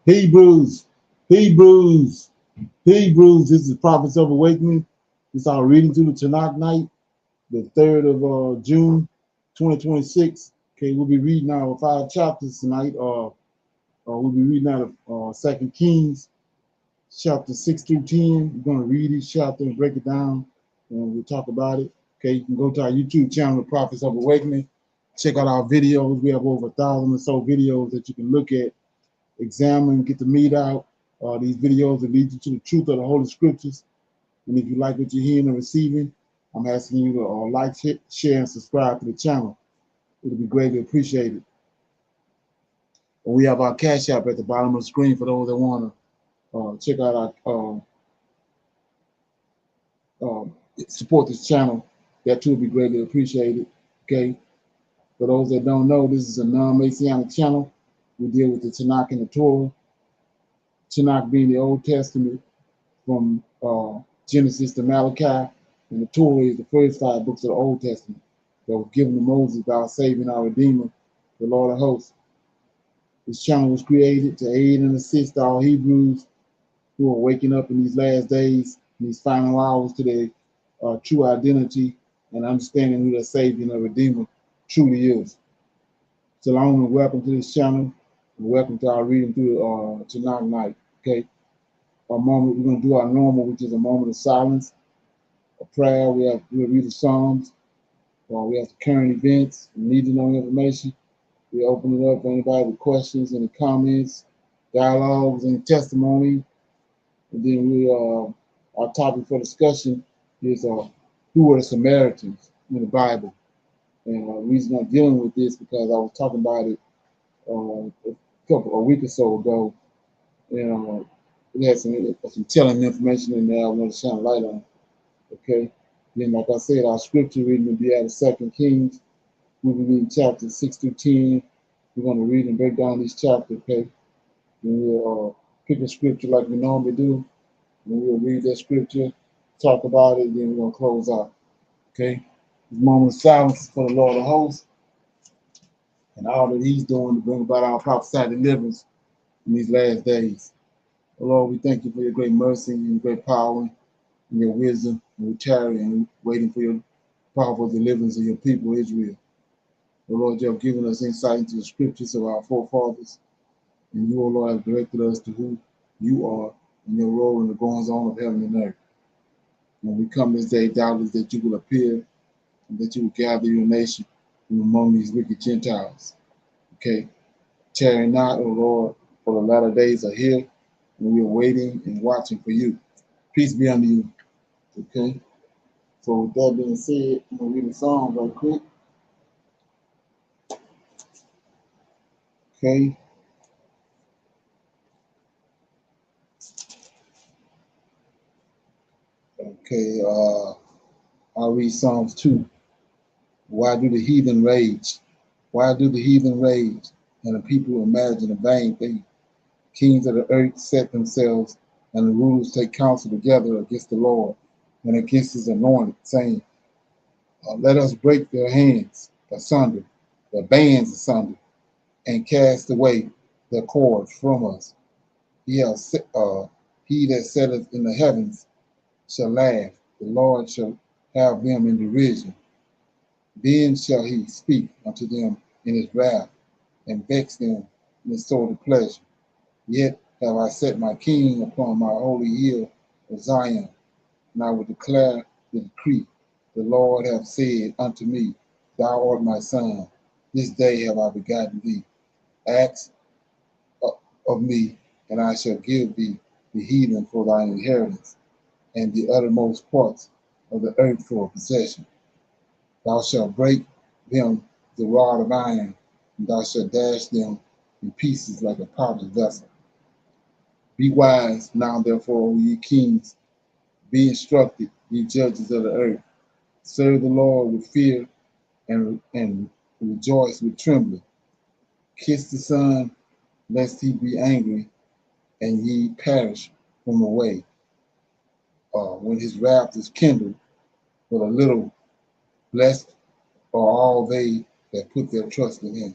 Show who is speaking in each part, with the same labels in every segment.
Speaker 1: Hebrews, Hebrews, Hebrews. This is Prophets of Awakening. This is our reading through the Tanak night, the 3rd of June, 2026. Okay, we'll be reading our 5 chapters tonight. We'll be reading out of 2 Kings, chapter 6 through 10. We're going to read each chapter and break it down, and we'll talk about it. Okay, you can go to our YouTube channel, the Prophets of Awakening. Check out our videos. We have over 1,000 or so videos that you can look at, examine, get the meat out. These videos will lead you to the truth of the Holy Scriptures. And if you like what you're hearing and receiving, I'm asking you to like, share, and subscribe to the channel. It'll be greatly appreciated. And we have our Cash App at the bottom of the screen for those that want to check out our support this channel. That too will be greatly appreciated. Okay. For those that don't know, this is a non-Messianic channel. We deal with the Tanak and the Torah. Tanak being the Old Testament from Genesis to Malachi, and the Torah is the first 5 books of the Old Testament that was given to Moses, our Savior, our Redeemer, the Lord of hosts. This channel was created to aid and assist all Hebrews who are waking up in these last days, in these final hours, to their true identity and understanding who their Savior and their Redeemer truly is. Shalom and welcome to this channel, and welcome to our reading through tonight night. Okay, our moment, we're going to do our normal, which is a moment of silence, a prayer. We'll read the Psalms. We have the current events, need to know information. We open it up for anybody with questions, any comments, dialogues, and testimony. And then our topic for discussion is who are the Samaritans in the Bible. And the reason I'm dealing with this because I was talking about it a week or so ago, and it had some telling information in there I want to shine a light on. Okay. Then, like I said, our scripture reading will be out of 2 Kings. We'll be reading chapters 6 through 10. We're going to read and break down these chapters. Okay. Then we'll pick a scripture like we normally do, and we'll read that scripture, talk about it, then we're going to close out. Okay. This moment of silence for the Lord of hosts and all that he's doing to bring about our prophesied deliverance in these last days. Oh, Lord, we thank you for your great mercy and your great power and your wisdom. And we tarry and waiting for your powerful deliverance of your people, Israel. Oh, Lord, you have given us insight into the scriptures of our forefathers. And you, oh Lord, have directed us to who you are and your role in the goings on of heaven and earth. When we come this day, doubtless that you will appear and that you will gather your nation from among these wicked Gentiles. Okay. Tarry not, O Lord, for the latter days are here, and we are waiting and watching for you. Peace be unto you. Okay. So with that being said, I'm gonna read the Psalm right quick. Okay. Okay, I'll read Psalms 2. Why do the heathen rage? Why do the heathen rage? And the people imagine a vain thing. Kings of the earth set themselves, and the rulers take counsel together against the Lord and against his anointed, saying, let us break their hands asunder, their bands asunder, and cast away their cords from us. He that sitteth in the heavens shall laugh, the Lord shall have them in derision. Then shall he speak unto them in his wrath, and vex them in his sore pleasure. Yet have I set my king upon my holy hill of Zion, and I will declare the decree. The Lord hath said unto me, Thou art my son, this day have I begotten thee. Ask of me, and I shall give thee the heathen for thine inheritance, and the uttermost parts of the earth for a possession. Thou shalt break them the rod of iron, and thou shalt dash them in pieces like a potter's vessel. Be wise now, therefore, O ye kings, be instructed, ye judges of the earth. Serve the Lord with fear and rejoice with trembling. Kiss the Son, lest he be angry, and ye perish from the way. When his wrath is kindled, but a little, blessed are all they that put their trust in him.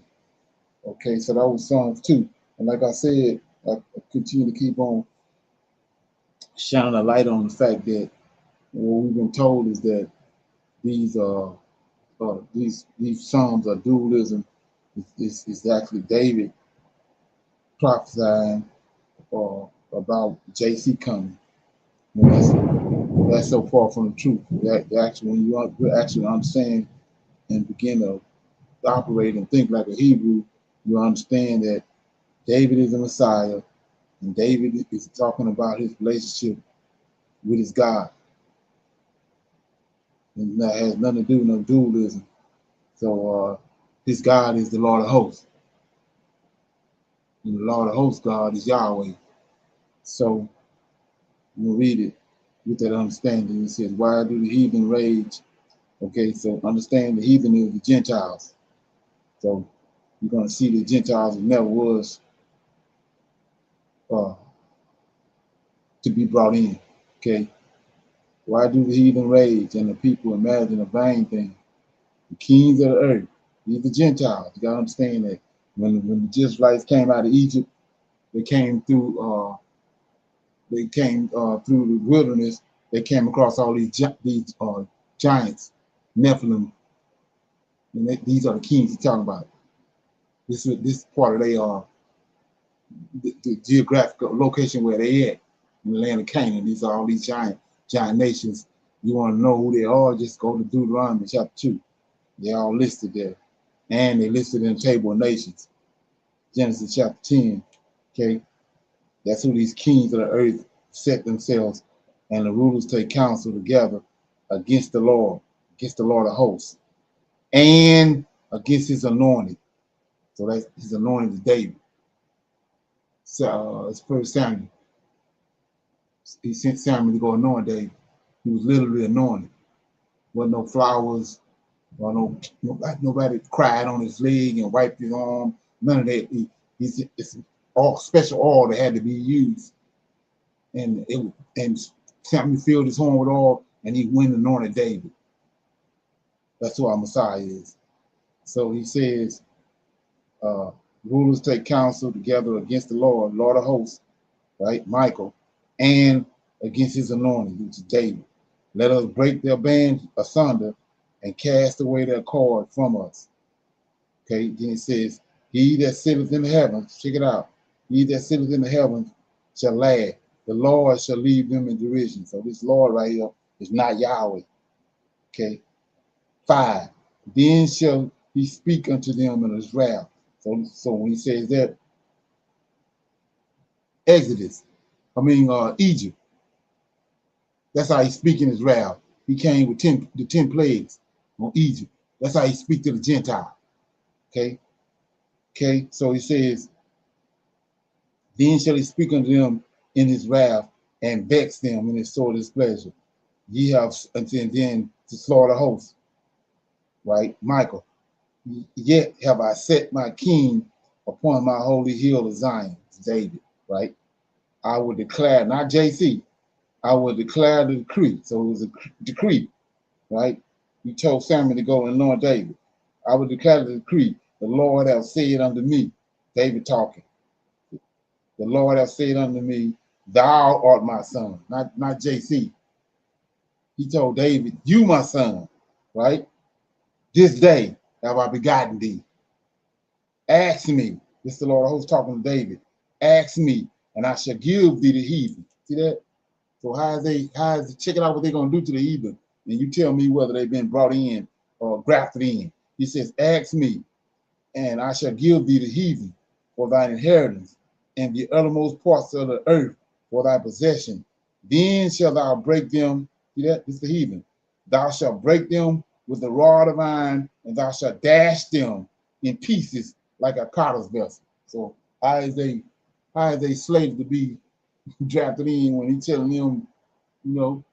Speaker 1: Okay, so that was Psalms 2. And like I said, I continue to keep on shining a light on the fact that what we've been told is that these these psalms are dualism. Is actually David prophesying about JC coming. And that's so far from the truth. That actually, when you actually understand and begin to operate and think like a Hebrew, you understand that David is the Messiah, and David is talking about his relationship with his God, and that has nothing to do with no dualism. So his God is the Lord of hosts, and the Lord of hosts God is Yahweh. So we'll read it with that understanding. It says, "Why do the heathen rage?" Okay, so understand the heathen is the Gentiles. So you're going to see the Gentiles never was uh, to be brought in. Okay, why do the heathen rage and the people imagine a vain thing? The kings of the earth, these are the Gentiles. You got to understand that when the Israelites came out of Egypt, they came through through the wilderness. They came across all these giants, Nephilim, and these are the kings he's talking about. This part of they are the geographical location where they at in the land of Canaan. These are all these giant nations. You want to know who they are? Just go to Deuteronomy chapter 2. They're all listed there, and they listed in the table of nations. Genesis chapter 10. Okay, that's who these kings of the earth set themselves, and the rulers take counsel together against the Lord of hosts, and against his anointed. So that's his anointed is David. So it's First Samuel. He sent Samuel to go anoint David. He was literally anointed. Wasn't no flowers, or nobody cried on his leg and wiped his arm. None of that. It's all special oil that had to be used, and Samuel filled his horn with oil, and he went and anointed David. That's who our Messiah is. So he says, rulers take counsel together against the Lord of hosts, right, Michael, and against his anointed, which is David. Let us break their band asunder and cast away their cord from us. Okay, then it says, he that sitteth in the heavens, check it out, he that sitteth in the heavens shall laugh. The Lord shall leave them in derision. So this Lord right here is not Yahweh. Okay. 5. Then shall he speak unto them in his wrath. So when he says that, Egypt, that's how he speaks in his wrath. He came with the 10 plagues on Egypt. That's how he speaks to the Gentile. Okay. Okay. So he says, then shall he speak unto them in his wrath and vex them in his sore displeasure. Ye have, and then to slaughter hosts, right? Michael, yet have I set my king upon my holy hill of Zion, David, right? I will declare, not JC, I will declare the decree. So it was a decree, right? He told Samuel to go and anoint David. I will declare the decree. The Lord hath said unto me, David talking. The Lord hath said unto me, thou art my son, not JC. He told David, you my son, right? This day have I begotten thee. Ask me. This is the Lord of hosts talking to David. Ask me, and I shall give thee the heathen. See that? So check it out what they're gonna do to the heathen. And you tell me whether they've been brought in or grafted in. He says, ask me, and I shall give thee the heathen for thine inheritance, and the uttermost parts of the earth for thy possession. Then shalt thou break them. See that? This is the heathen. Thou shalt break them with the rod of iron, and thou shalt dash them in pieces like a potter's vessel. So how is they slaves to be drafted in when he's telling them, you know,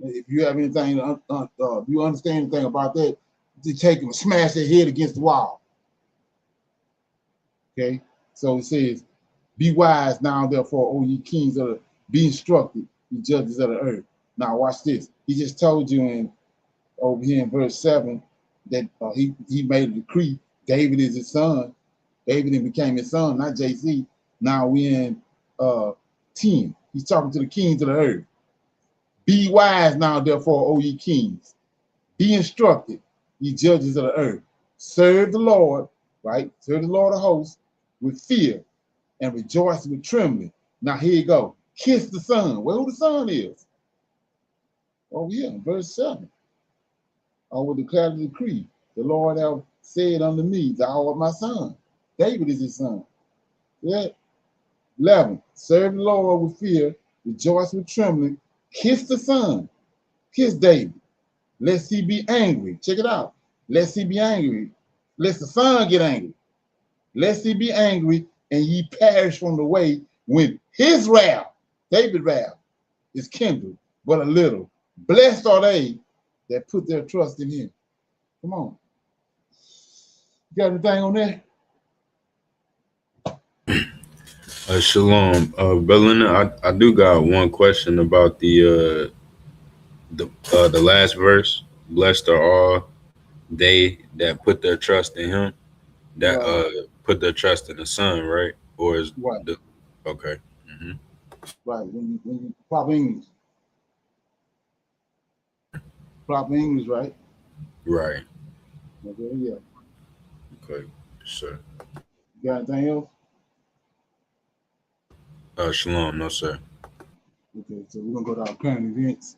Speaker 1: if you have anything, if you understand anything about that, to take them, smash their head against the wall. Okay, so it says, be wise now, therefore, O ye kings of the, be instructed, ye judges of the earth. Now watch this. He just told you over here in verse 7 that he made a decree. David is his son. David became his son, not JC. Now we in 10. He's talking to the kings of the earth. Be wise now, therefore, O ye kings. Be instructed, ye judges of the earth. Serve the Lord, right? Serve the Lord of hosts with fear and rejoice with trembling. Now here you go. Kiss the Son. Well, who the Son is? Oh yeah, verse 7. I will declare the decree. The Lord have said unto me, thou art my son. David is his son. Yeah. 11. Serve the Lord with fear, rejoice with trembling. Kiss the Son. Kiss David. Lest he be angry. Check it out. Lest he be angry. Lest the Son get angry. Lest he be angry and ye perish from the way when his wrath, David's wrath, is kindled but a little. Blessed are they that put their trust in him. Come on. You got anything on that?
Speaker 2: Shalom, Belina. I do got one question about the last verse. Blessed are all they that put their trust in Him. That
Speaker 1: Right,
Speaker 2: put their trust in the Son, right? Or is
Speaker 1: right,
Speaker 2: the okay? Hmm.
Speaker 1: right. When you proper English, right?
Speaker 2: Right.
Speaker 1: Okay, yeah.
Speaker 2: Okay. Sure.
Speaker 1: You got anything else?
Speaker 2: Shalom. No, sir.
Speaker 1: Okay, so we're gonna go to our current events.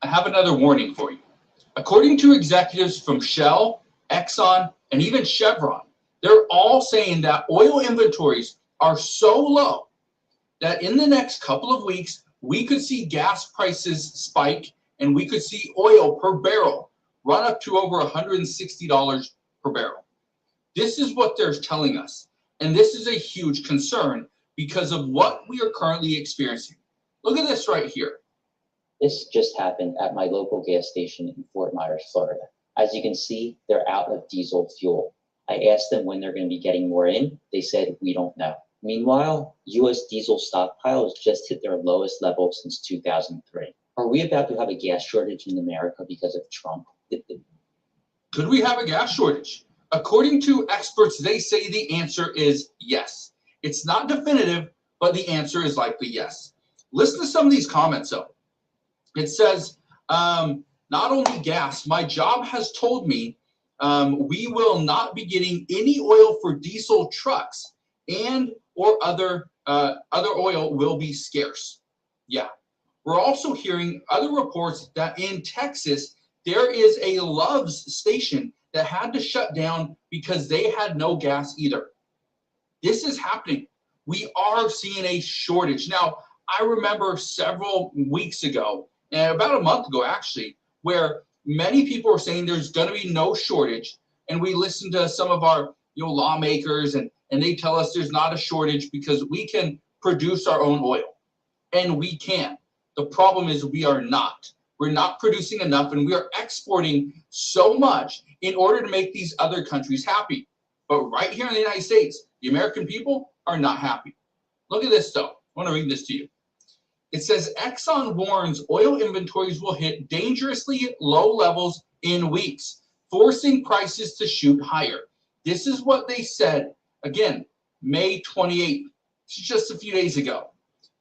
Speaker 3: I have another warning for you. According to executives from Shell, Exxon, and even Chevron, they're all saying that oil inventories are so low that in the next couple of weeks, we could see gas prices spike and we could see oil per barrel run up to over $160 per barrel. This is what they're telling us. And this is a huge concern because of what we are currently experiencing. Look at this right here.
Speaker 4: This just happened at my local gas station in Fort Myers, Florida. As you can see, they're out of diesel fuel. I asked them when they're going to be getting more in. They said, we don't know. Meanwhile, U.S. diesel stockpiles just hit their lowest level since 2003. Are we about to have a gas shortage in America because of Trump?
Speaker 3: Could we have a gas shortage? According to experts, they say the answer is yes. It's not definitive, but the answer is likely yes. Listen to some of these comments, though. It says, not only gas, my job has told me we will not be getting any oil for diesel trucks and or other oil will be scarce. Yeah. We're also hearing other reports that in Texas, there is a Love's station that had to shut down because they had no gas either. This is happening. We are seeing a shortage. Now, I remember several weeks ago, and about a month ago actually, where many people were saying there's going to be no shortage. And we listened to some of our lawmakers and they tell us there's not a shortage because we can produce our own oil. And we can. The problem is we are not. We're not producing enough and we are exporting so much in order to make these other countries happy. But right here in the United States, the American people are not happy. Look at this though. I want to read this to you. It says Exxon warns oil inventories will hit dangerously low levels in weeks, forcing prices to shoot higher. This is what they said, again, May 28th, just a few days ago.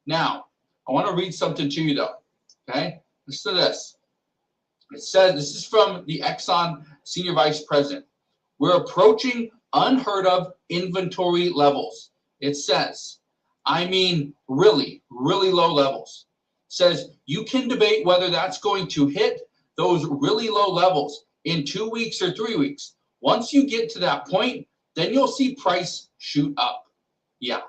Speaker 3: Now, I want to read something to you though, okay? Listen to this. It says, this is from the Exxon Senior Vice President. We're approaching unheard of inventory levels. It says, I mean, really, really low levels. It says you can debate whether that's going to hit those really low levels in 2 weeks or 3 weeks. Once you get to that point, then you'll see price shoot up. Yeah,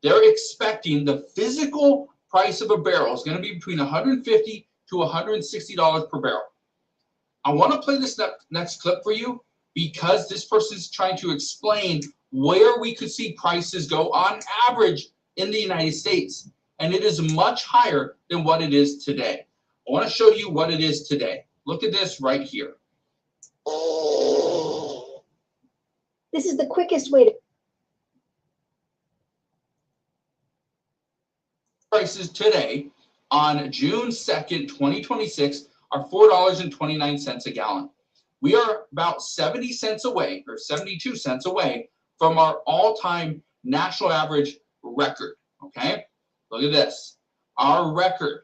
Speaker 3: they're expecting the physical price of a barrel is going to be between $150 to $160 per barrel. I want to play this next clip for you because this person is trying to explain where we could see prices go on average in the United States. And it is much higher than what it is today. I want to show you what it is today. Look at this right here.
Speaker 5: This is the quickest way to
Speaker 3: prices today on June 2nd, 2026 are $4.29 a gallon. We are about 70 cents away or 72 cents away from our all-time national average record, okay? Look at this. Our record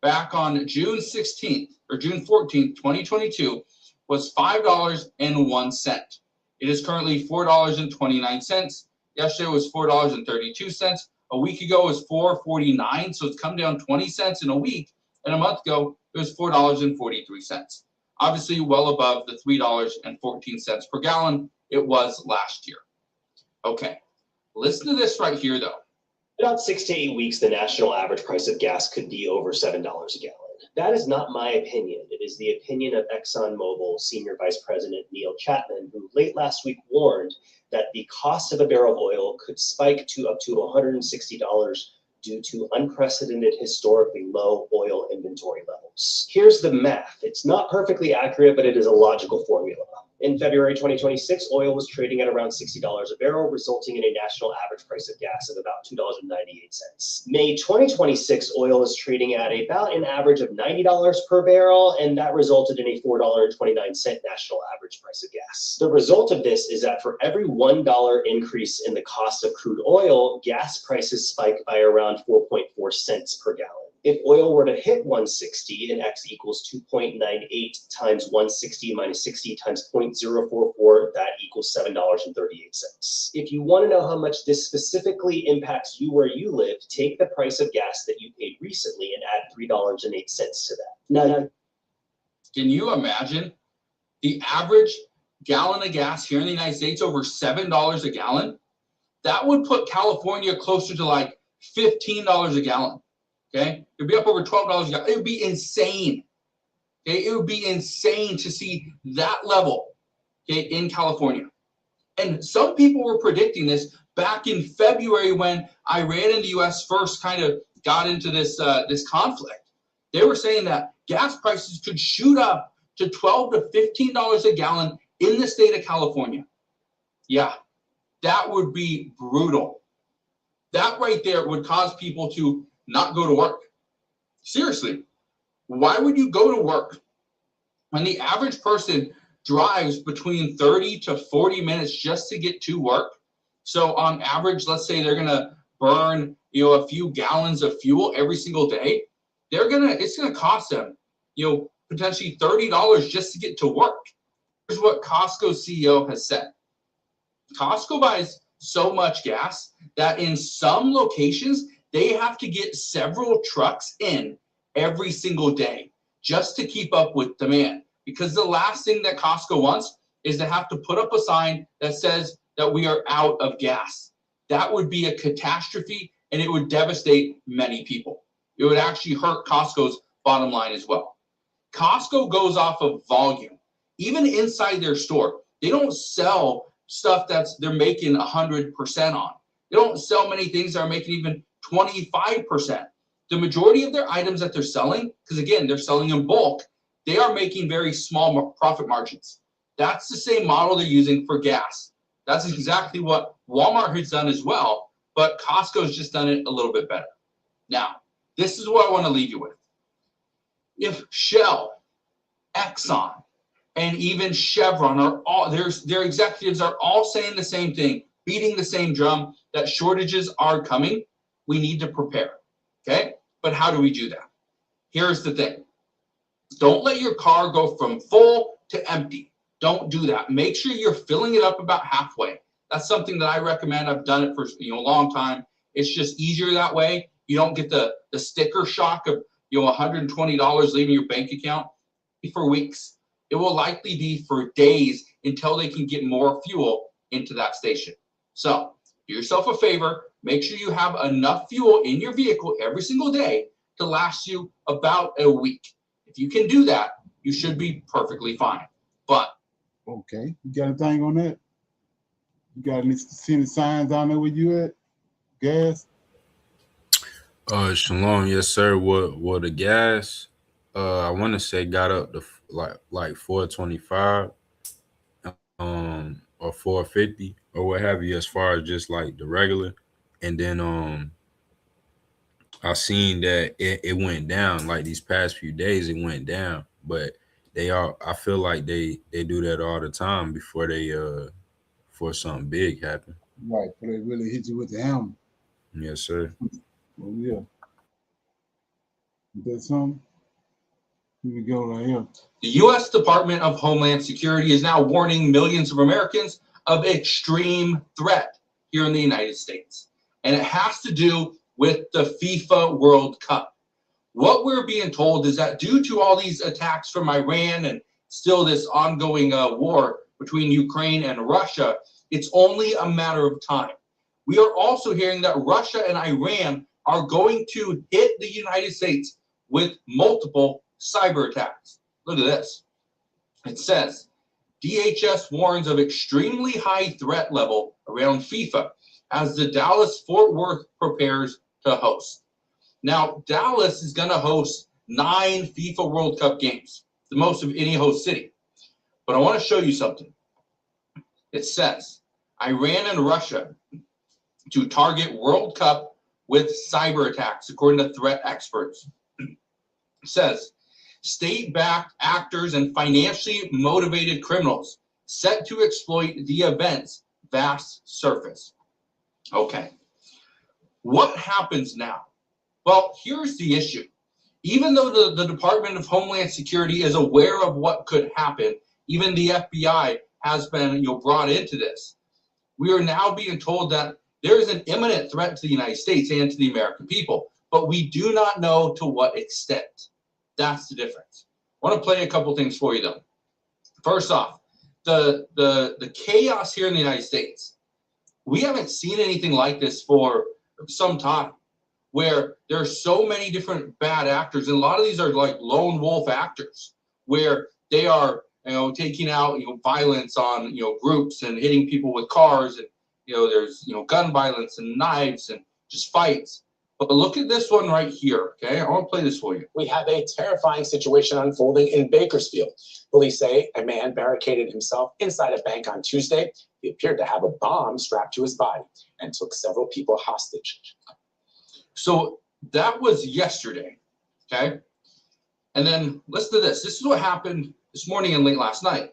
Speaker 3: back on June 16th or June 14th, 2022 was $5.01. It is currently $4.29. Yesterday was $4.32. A week ago was $4.49, so it's come down 20 cents in a week. And a month ago, it was $4.43. Obviously, well above the $3.14 per gallon it was last year. Okay, listen to this right here, though.
Speaker 6: About 6 to 8 weeks, the national average price of gas could be over $7 a gallon. That is not my opinion. It is the opinion of ExxonMobil Senior Vice President Neil Chapman, who late last week warned that the cost of a barrel of oil could spike to up to $160 due to unprecedented, historically low oil inventory levels. Here's the math. It's not perfectly accurate, but it is a logical formula. In February 2026, oil was trading at around $60 a barrel, resulting in a national average price of gas of about $2.98. May 2026, oil is trading at about an average of $90 per barrel, and that resulted in a $4.29 national average price of gas. The result of this is that for every $1 increase in the cost of crude oil, gas prices spike by around 4.4 cents per gallon. If oil were to hit 160 and X equals 2.98 times 160 minus 60 times 0.044, that equals $7.38. If you want to know how much this specifically impacts you where you live, take the price of gas that you paid recently and add $3.08 to that. Now,
Speaker 3: can you imagine the average gallon of gas here in the United States over $7 a gallon? That would put California closer to like $15 a gallon. Okay, it would be up over $12 a gallon. It would be insane. Okay, it would be insane to see that level, okay, in California. And some people were predicting this back in February when Iran and the U.S. first kind of got into this conflict. They were saying that gas prices could shoot up to $12 to $15 a gallon in the state of California. Yeah, that would be brutal. That right there would cause people to not go to work. Seriously, why would you go to work when the average person drives between 30 to 40 minutes just to get to work? So on average, let's say they're gonna burn, a few gallons of fuel every single day. It's gonna cost them, potentially $30 just to get to work. Here's what Costco's CEO has said. Costco buys so much gas that in some locations, they have to get several trucks in every single day just to keep up with demand. Because the last thing that Costco wants is to have to put up a sign that says that we are out of gas. That would be a catastrophe and it would devastate many people. It would actually hurt Costco's bottom line as well. Costco goes off of volume. Even inside their store, they don't sell stuff they're making 100% on. They don't sell many things that are making even 25%. The majority of their items that they're selling, because again, they're selling in bulk, they are making very small profit margins. That's the same model they're using for gas. That's exactly what Walmart has done as well, but Costco's just done it a little bit better. Now, this is what I want to leave you with. If Shell, Exxon, and even Chevron are all, their executives are all saying the same thing, beating the same drum, that shortages are coming, we need to prepare, okay? But how do we do that? Here's the thing. Don't let your car go from full to empty. Don't do that. Make sure you're filling it up about halfway. That's something that I recommend. I've done it for a long time. It's just easier that way. You don't get the sticker shock of $120 leaving your bank account for weeks. It will likely be for days until they can get more fuel into that station. So do yourself a favor. Make sure you have enough fuel in your vehicle every single day to last you about a week. If you can do that, you should be perfectly fine. But
Speaker 1: okay, you got anything on that? You got any signs down there where you at? Gas?
Speaker 2: Shalom, yes sir. What the gas? I want to say got up to like 425, or 450 or what have you, as far as just like the regular. And then I seen that it went down like these past few days. It went down, but I feel like they do that all the time before before something big happened.
Speaker 1: Right, but they really hit you with the hammer.
Speaker 2: Yes, sir.
Speaker 1: Well, yeah. That's something. Here we go right here.
Speaker 3: The U.S. Department of Homeland Security is now warning millions of Americans of extreme threat here in the United States. And it has to do with the FIFA World Cup. What we're being told is that due to all these attacks from Iran and still this ongoing war between Ukraine and Russia, it's only a matter of time. We are also hearing that Russia and Iran are going to hit the United States with multiple cyber attacks. Look at this. It says, DHS warns of extremely high threat level around FIFA as the Dallas-Fort Worth prepares to host. Now, Dallas is going to host 9 FIFA World Cup games, the most of any host city. But I want to show you something. It says, Iran and Russia to target World Cup with cyber attacks, according to threat experts. It says, state-backed actors and financially motivated criminals set to exploit the event's vast surface. Okay. What happens now? Well, here's the issue. Even though the Department of Homeland Security is aware of what could happen, even the FBI has been brought into this, we are now being told that there is an imminent threat to the United States and to the American people, but we do not know to what extent. That's the difference. I want to play a couple things for you, though. First off, the chaos here in the United States, we haven't seen anything like this for some time, where there are so many different bad actors, and a lot of these are like lone wolf actors, where they are taking out violence on groups and hitting people with cars, and there's gun violence and knives and just fights. But look at this one right here, okay? I want to play this for you.
Speaker 7: We have a terrifying situation unfolding in Bakersfield. Police say a man barricaded himself inside a bank on Tuesday. He appeared to have a bomb strapped to his body and took several people hostage.
Speaker 3: So that was yesterday, okay? And then listen to this. This is what happened this morning and late last night.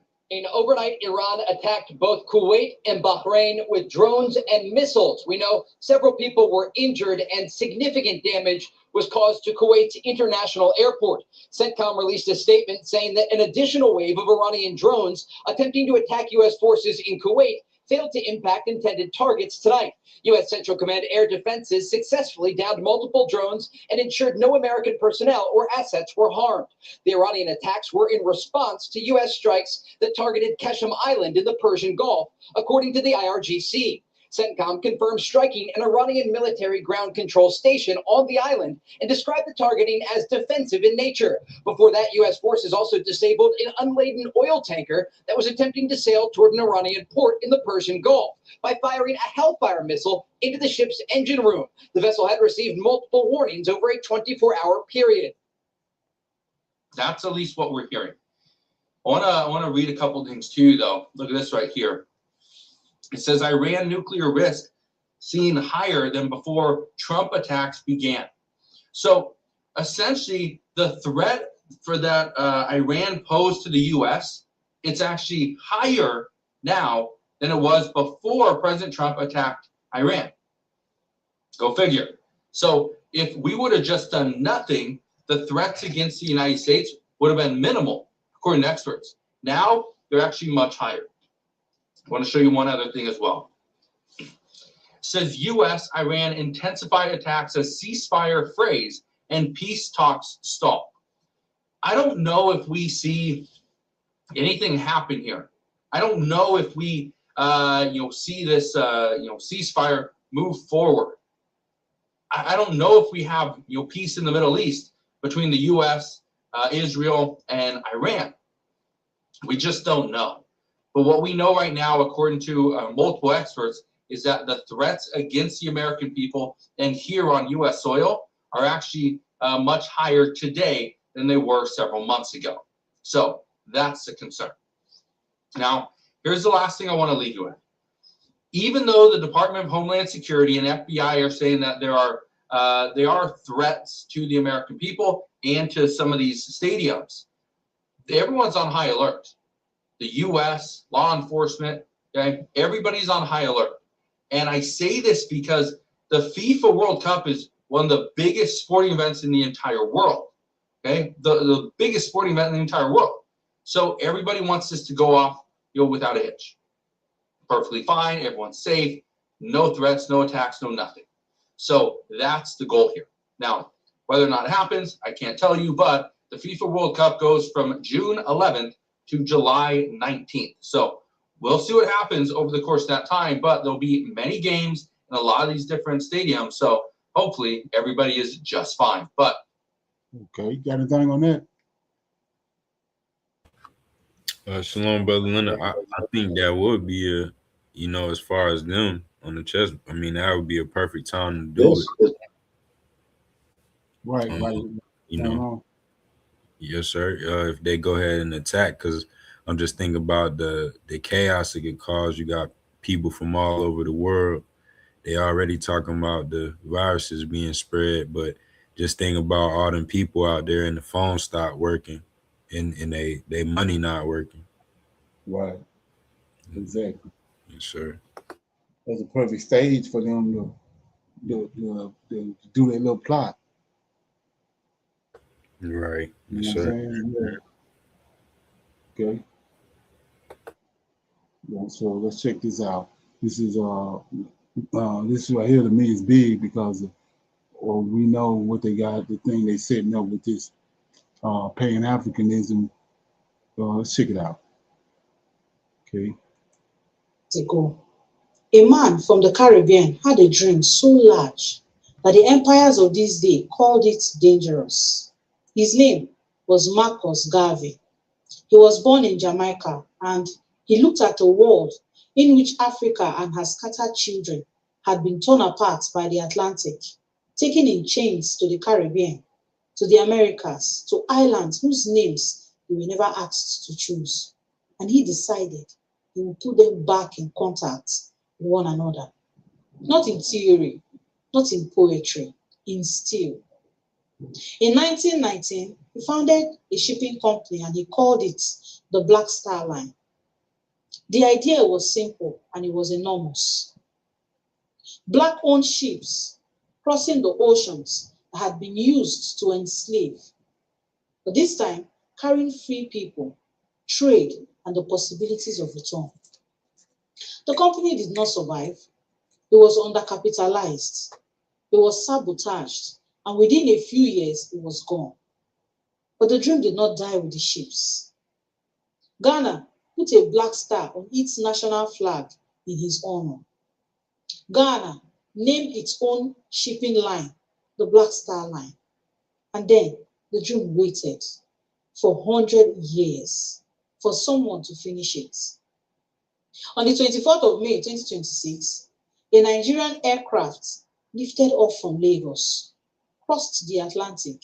Speaker 8: Overnight, Iran attacked both Kuwait and Bahrain with drones and missiles. We know several people were injured and significant damage was caused to Kuwait's international airport. CENTCOM released a statement saying that an additional wave of Iranian drones attempting to attack U.S. forces in Kuwait failed to impact intended targets tonight. U.S. Central Command Air Defenses successfully downed multiple drones and ensured no American personnel or assets were harmed. The Iranian attacks were in response to U.S. strikes that targeted Keshem Island in the Persian Gulf, according to the IRGC. CENTCOM confirmed striking an Iranian military ground control station on the island and described the targeting as defensive in nature. Before that, U.S. forces also disabled an unladen oil tanker that was attempting to sail toward an Iranian port in the Persian Gulf by firing a Hellfire missile into the ship's engine room. The vessel had received multiple warnings over a 24-hour period.
Speaker 3: That's at least what we're hearing. I want to read a couple things to you, though. Look at this right here. It says Iran nuclear risk seen higher than before Trump attacks began. So essentially, the threat for that Iran posed to the U.S., it's actually higher now than it was before President Trump attacked Iran. Go figure. So if we would have just done nothing, the threats against the United States would have been minimal, according to experts. Now they're actually much higher. I want to show you one other thing as well. It says U.S. Iran intensify attacks as ceasefire phrase and peace talks stall. I don't know if we see anything happen here. I don't know if we see this ceasefire move forward. I don't know if we have peace in the Middle East between the U.S., Israel, and Iran. We just don't know. But what we know right now, according to multiple experts, is that the threats against the American people and here on U.S. soil are actually much higher today than they were several months ago. So that's the concern. Now, here's the last thing I want to leave you with. Even though the Department of Homeland Security and FBI are saying that there are threats to the American people and to some of these stadiums, everyone's on high alert. The U.S., law enforcement, Okay, everybody's on high alert. And I say this because the FIFA World Cup is one of the biggest sporting events in the entire world. Okay, the biggest sporting event in the entire world. So everybody wants this to go off, without a hitch. Perfectly fine, everyone's safe, no threats, no attacks, no nothing. So that's the goal here. Now, whether or not it happens, I can't tell you, but the FIFA World Cup goes from June 11th to July 19th. So we'll see what happens over the course of that time, but there'll be many games in a lot of these different stadiums. So hopefully everybody is just fine. But
Speaker 1: Okay, got anything on that?
Speaker 2: Shalom, brother Leonard. I think that would be as far as them on the chess. I mean, that would be a perfect time to do it.
Speaker 1: Right.
Speaker 2: Yes, sir. If they go ahead and attack, because I'm just thinking about the chaos it could cause. You got people from all over the world. They already talking about the viruses being spread, but just think about all them people out there and the phone stop working, and they money not working.
Speaker 1: Right. Exactly.
Speaker 2: Yes, sir.
Speaker 1: That's a perfect stage for them to do their little plot.
Speaker 2: Right.
Speaker 1: You
Speaker 2: Yes,
Speaker 1: know what
Speaker 2: sir.
Speaker 1: I'm saying? Yeah. Okay. Yeah, so let's check this out. This is this right here to me is big because we know what they got, the thing they setting up with this Pan-Africanism. Let's check it out. Okay.
Speaker 9: Ago, a man from the Caribbean had a dream so large that the empires of this day called it dangerous. His name was Marcus Garvey. He was born in Jamaica and he looked at a world in which Africa and her scattered children had been torn apart by the Atlantic, taken in chains to the Caribbean, to the Americas, to islands whose names they were never asked to choose. And he decided he would put them back in contact with one another. Not in theory, not in poetry, in steel. In 1919, he founded a shipping company and he called it the Black Star Line. The idea was simple and it was enormous. Black-owned ships crossing the oceans that had been used to enslave, but this time carrying free people, trade, and the possibilities of return. The company did not survive. It was undercapitalized. It was sabotaged, and within a few years, it was gone. But the dream did not die with the ships. Ghana put a black star on its national flag in his honor. Ghana named its own shipping line the Black Star Line. And then the dream waited for 100 years for someone to finish it. On the 24th of May 2026, a Nigerian aircraft lifted off from Lagos, crossed the Atlantic,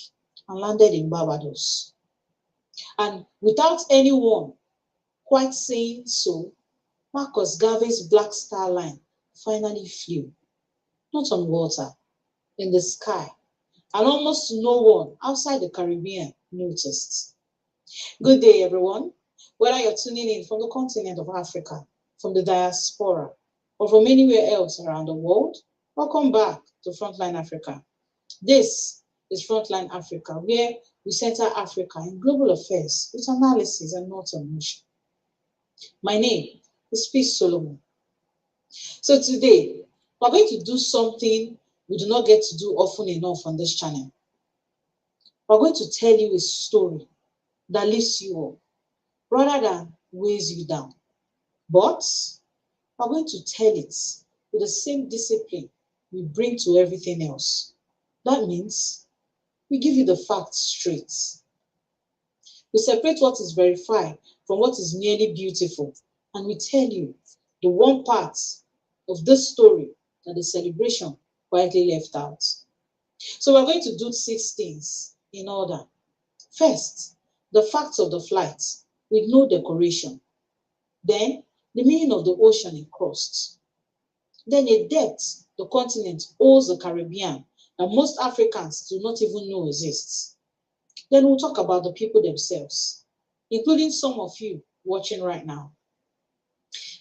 Speaker 9: and landed in Barbados. And without anyone quite saying so, Marcus Garvey's Black Star Line finally flew, not on water, in the sky, and almost no one outside the Caribbean noticed. Good day, everyone. Whether you're tuning in from the continent of Africa, from the diaspora, or from anywhere else around the world, welcome back to Frontline Africa. This is Frontline Africa, where we center Africa in global affairs with analysis and not emotion. My name is Peace Solomon. So today, we're going to do something we do not get to do often enough on this channel. We're going to tell you a story that lifts you up rather than weighs you down. But we're going to tell it with the same discipline we bring to everything else. That means we give you the facts straight. We separate what is verified from what is merely beautiful, and we tell you the one part of this story that the celebration quietly left out. So we're going to do 6 things in order. First, the facts of the flight with no decoration. Then, the meaning of the ocean it crossed. Then, a depth the continent owes the Caribbean that most Africans do not even know exists. Then we'll talk about the people themselves, including some of you watching right now.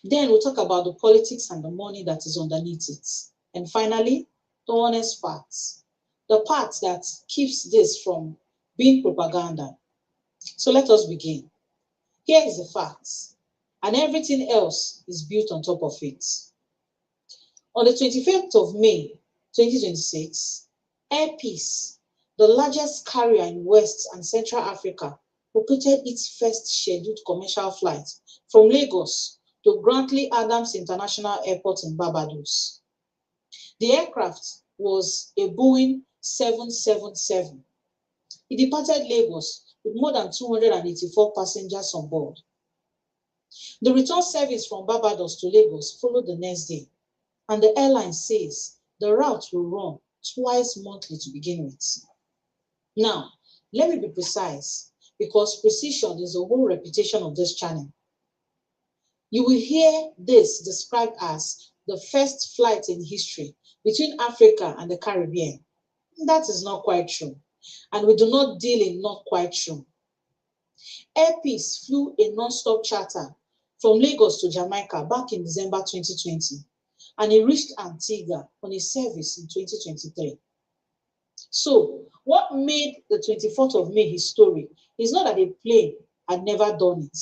Speaker 9: Then we'll talk about the politics and the money that is underneath it. And finally, the honest parts, the part that keeps this from being propaganda. So let us begin. Here is the facts, and everything else is built on top of it. On the 25th of May, 2026, Air Peace, the largest carrier in West and Central Africa, operated its first scheduled commercial flight from Lagos to Grantley Adams International Airport in Barbados. The aircraft was a Boeing 777. It departed Lagos with more than 284 passengers on board. The return service from Barbados to Lagos followed the next day, and the airline says the route will run twice monthly to begin with. Now, let me be precise, because precision is the whole reputation of this channel. You will hear this described as the first flight in history between Africa and the Caribbean. That is not quite true, and we do not deal in not quite true. Air Peace flew a non-stop charter from Lagos to Jamaica back in December 2020, and it reached Antigua on a service in 2023. So, what made the 24th of May historic is not that a plane had never done it.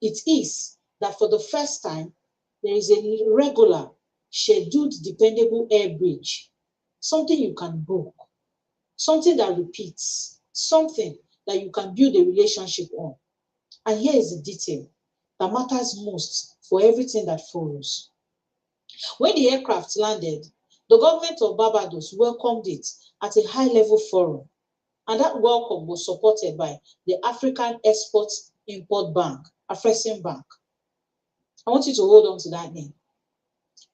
Speaker 9: It is that for the first time, there is a regular, scheduled, dependable air bridge, something you can book, something that repeats, something that you can build a relationship on. And here is the detail that matters most for everything that follows. When the aircraft landed, the government of Barbados welcomed it at a high-level forum, and that welcome was supported by the African Export-Import Bank, Afreximbank. I want you to hold on to that name.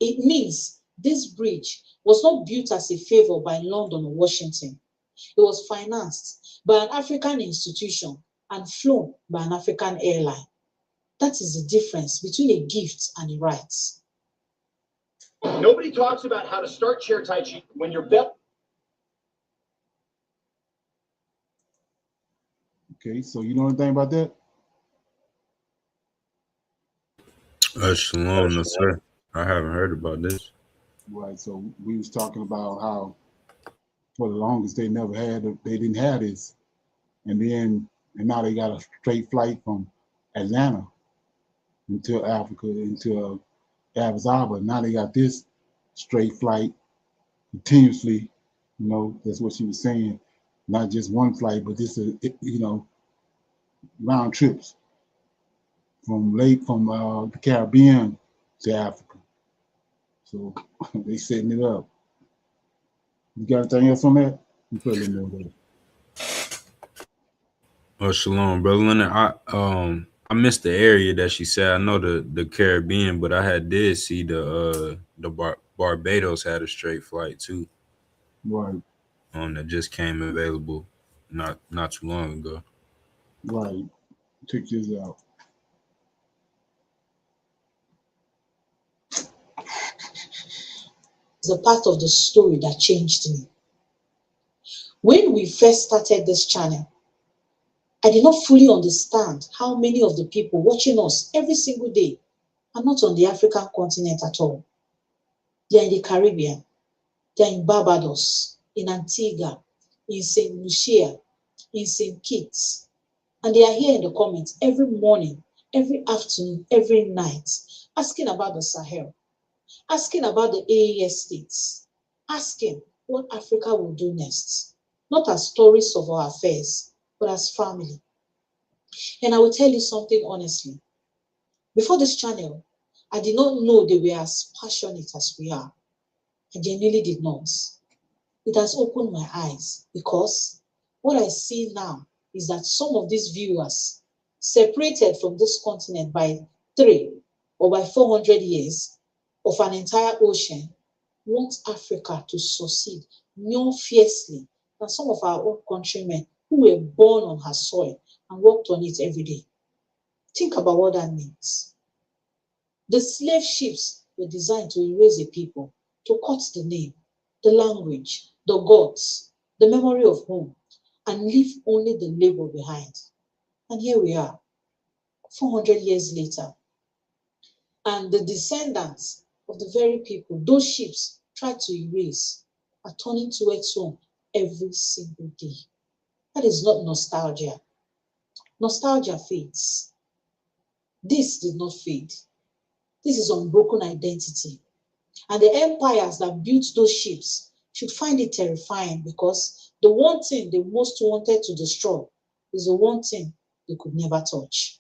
Speaker 9: It means this bridge was not built as a favor by London or Washington. It was financed by an African institution and flown by an African airline. That is the difference between a gift and a right.
Speaker 10: Nobody talks about how to start chair Tai Chi when you're belt.
Speaker 1: Okay, so you know anything about that?
Speaker 2: Shalom, no sir. I haven't heard about this.
Speaker 1: Right, so we was talking about how for the longest they didn't have this. And now they got a straight flight from Atlanta into Africa, into Addis Ababa. Now they got this straight flight continuously. You know, that's what she was saying. Not just one flight, but this is, round trips from the Caribbean to Africa. So they setting it up. You got anything else on that? You put a little more there.
Speaker 2: Oh, shalom, brother Leonard. I missed the area that she said. I know the Caribbean, but I did see the Barbados had a straight flight too.
Speaker 1: Right.
Speaker 2: That just came available not too long ago.
Speaker 1: Right. Check this out.
Speaker 9: It's a part of the story that changed me. When we first started this channel, I did not fully understand how many of the people watching us every single day are not on the African continent at all. They are in the Caribbean, they are in Barbados, in Antigua, in St. Lucia, in St. Kitts, and they are here in the comments every morning, every afternoon, every night, asking about the Sahel, asking about the AES states, asking what Africa will do next, not as stories of our affairs, but as family. And I will tell you something honestly. Before this channel, I did not know they were as passionate as we are. I genuinely did not. It has opened my eyes, because what I see now is that some of these viewers, separated from this continent by 3 or by 400 years of an entire ocean, want Africa to succeed more fiercely than some of our own countrymen who were born on her soil and worked on it every day. Think about what that means. The slave ships were designed to erase a people, to cut the name, the language, the gods, the memory of home, and leave only the label behind. And here we are, 400 years later. And the descendants of the very people those ships tried to erase are turning towards home every single day. That is not nostalgia. Nostalgia fades. This did not fade. This is unbroken identity. And the empires that built those ships should find it terrifying because the one thing they most wanted to destroy is the one thing they could never touch.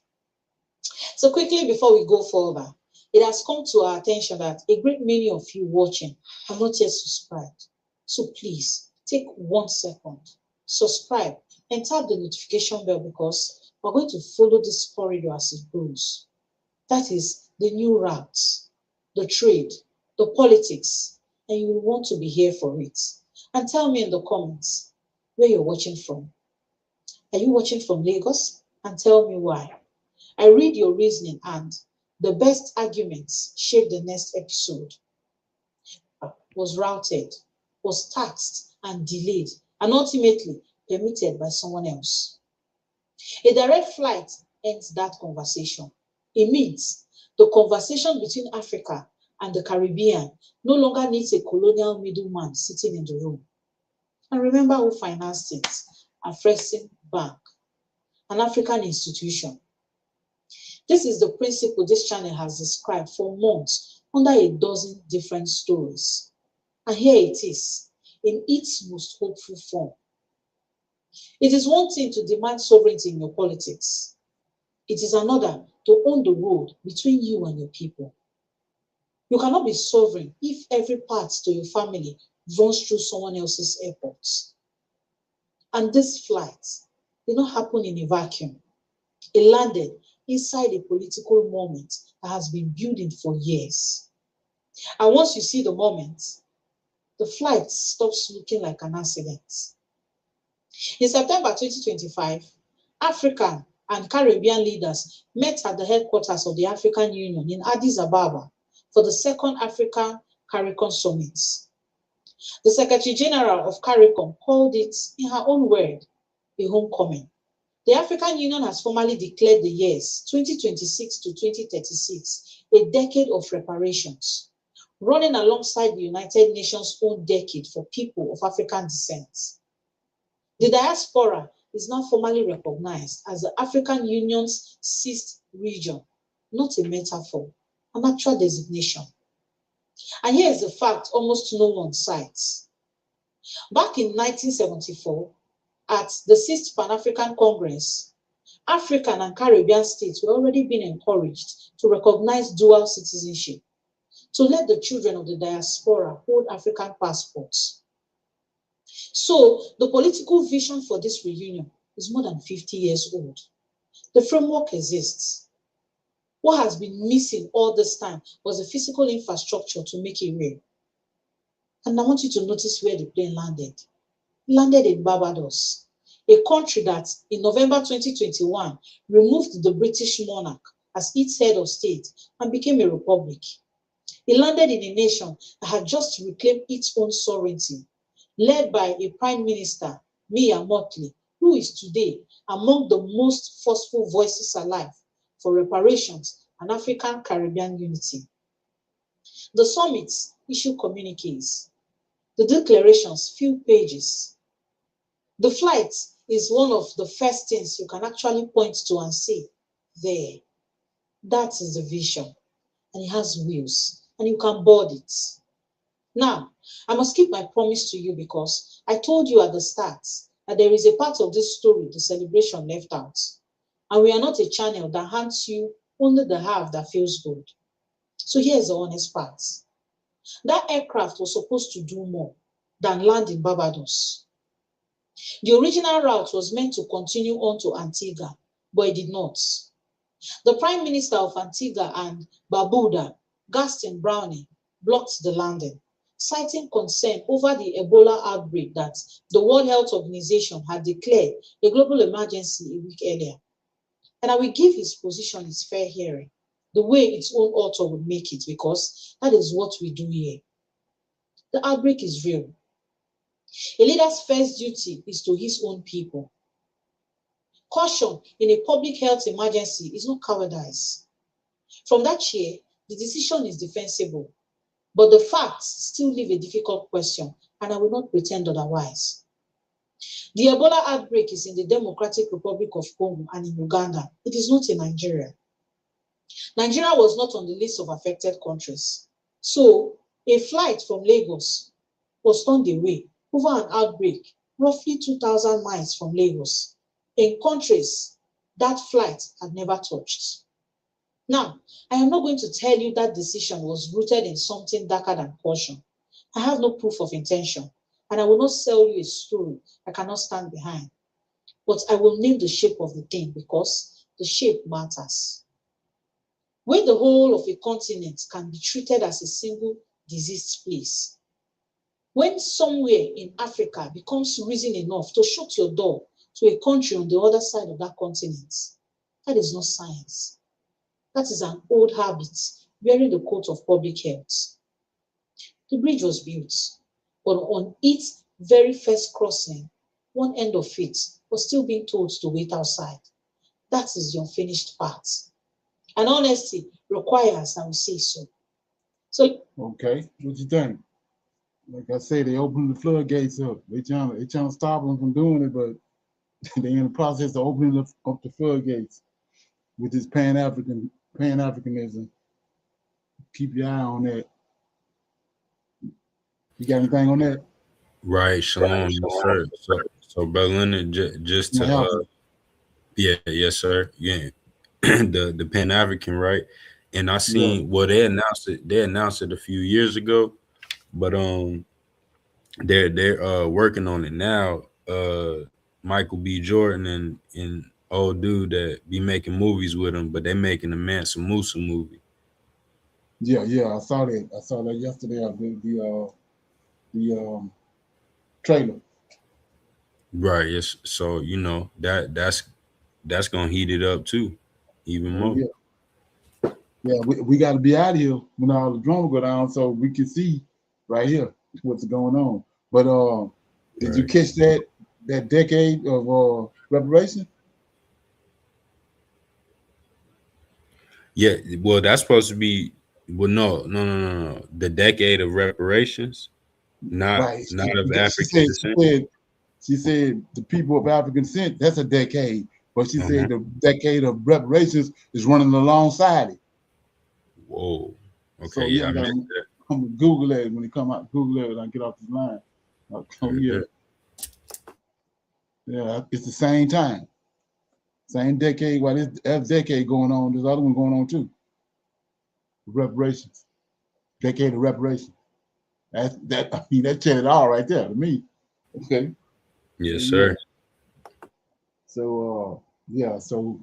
Speaker 9: So quickly before we go further, it has come to our attention that a great many of you watching are not yet subscribed. So please take 1 second, subscribe and tap the notification bell because we're going to follow this corridor as it goes. That is the new routes, the trade, the politics, and you will want to be here for it. And tell me in the comments where you're watching from. Are you watching from Lagos? And tell me why. I read your reasoning and the best arguments shape the next episode. Was routed, was taxed and delayed, and ultimately permitted by someone else. A direct flight ends that conversation. It means the conversation between Africa and the Caribbean no longer needs a colonial middleman sitting in the room. And remember who financed it? Afrexim Bank, an African institution. This is the principle this channel has described for months under a dozen different stories. And here it is, in its most hopeful form. It is one thing to demand sovereignty in your politics. It is another to own the road between you and your people. You cannot be sovereign if every path to your family runs through someone else's airport. And this flight did not happen in a vacuum. It landed inside a political moment that has been building for years. And once you see the moment, the flight stops looking like an accident. In September 2025, African and Caribbean leaders met at the headquarters of the African Union in Addis Ababa for the second African CARICOM Summit. The Secretary General of CARICOM called it, in her own word, a homecoming. The African Union has formally declared the years 2026 to 2036 a decade of reparations, running alongside the United Nations' own decade for people of African descent. The diaspora is now formally recognized as the African Union's sixth region, not a metaphor, an actual designation. And here is the fact almost no one cites. Back in 1974, at the 6th Pan-African Congress, African and Caribbean states were already being encouraged to recognize dual citizenship, to let the children of the diaspora hold African passports. So the political vision for this reunion is more than 50 years old. The framework exists. What has been missing all this time was the physical infrastructure to make it real. And I want you to notice where the plane landed. It landed in Barbados, a country that in November 2021 removed the British monarch as its head of state and became a republic. It landed in a nation that had just reclaimed its own sovereignty, led by a prime minister, Mia Mottley, who is today among the most forceful voices alive for reparations and African Caribbean unity. The summits issue communiques. The declarations few pages. The flight is one of the first things you can actually point to and say, there, that is the vision. And it has wheels, and you can board it. Now, I must keep my promise to you because I told you at the start that there is a part of this story the celebration left out. And we are not a channel that hands you only the half that feels good. So here's the honest part. That aircraft was supposed to do more than land in Barbados. The original route was meant to continue on to Antigua, but it did not. The Prime Minister of Antigua and Barbuda, Gaston Brownie, blocked the landing, citing concern over the Ebola outbreak that the World Health Organization had declared a global emergency a week earlier. And I will give his position its fair hearing, the way its own author would make it, because that is what we do here. The outbreak is real. A leader's first duty is to his own people. Caution in a public health emergency is not cowardice. From that chair, The decision is defensible, but the facts still leave a difficult question, and I will not pretend otherwise. The Ebola outbreak is in the Democratic Republic of Congo and in Uganda. It is not in Nigeria. Nigeria was not on the list of affected countries. So a flight from Lagos was turned away over an outbreak roughly 2,000 miles from Lagos in countries that flight had never touched. Now, I am not going to tell you that decision was rooted in something darker than caution. I have no proof of intention, and I will not sell you a story I cannot stand behind. But I will name the shape of the thing because the shape matters. When the whole of a continent can be treated as a single diseased place, when somewhere in Africa becomes reason enough to shut your door to a country on the other side of that continent, that is not science. That is an old habit wearing the coat of public health. The bridge was built, but on its very first crossing, one end of it was still being told to wait outside. That is the unfinished part. And honesty requires, I will say so. So,
Speaker 1: okay, what you think? Like I say, they opened the floodgates up. They trying to stop them from doing it, but they're in the process of opening up the floodgates with this Pan-Africanism. Keep your eye on that. You got anything on that?
Speaker 2: Right, shalom, yes, sir. So Brother Leonard, just to yes, sir. Yeah, the Pan African, right? And I seen they announced it a few years ago, but they're working on it now. Michael B. Jordan and old dude that be making movies with him, but they making the Mansa Musa movie.
Speaker 1: Yeah, I saw that. I saw that yesterday. I did the trailer.
Speaker 2: Right. Yes. So you know that's gonna heat it up too, even more.
Speaker 1: Yeah, we got to be out of here when all the drama go down, so we can see right here what's going on. But did you catch that decade of reparation?
Speaker 2: Yeah. Well, that's supposed to be. Well, no. The decade of reparations, not
Speaker 1: Right.
Speaker 2: of African descent.
Speaker 1: She said the people of African descent, that's a decade. But she said the decade of reparations is running alongside it.
Speaker 2: Whoa. Okay.
Speaker 1: So yeah, I'm gonna Google it when it come out. Google it when I get off this line. Oh yeah. Yeah, it's the same time. Same decade. While this decade going on, there's other one going on too. Reparations. Decade of reparations. I mean, that said it all right there to me. Okay.
Speaker 2: Yes, sir.
Speaker 1: So so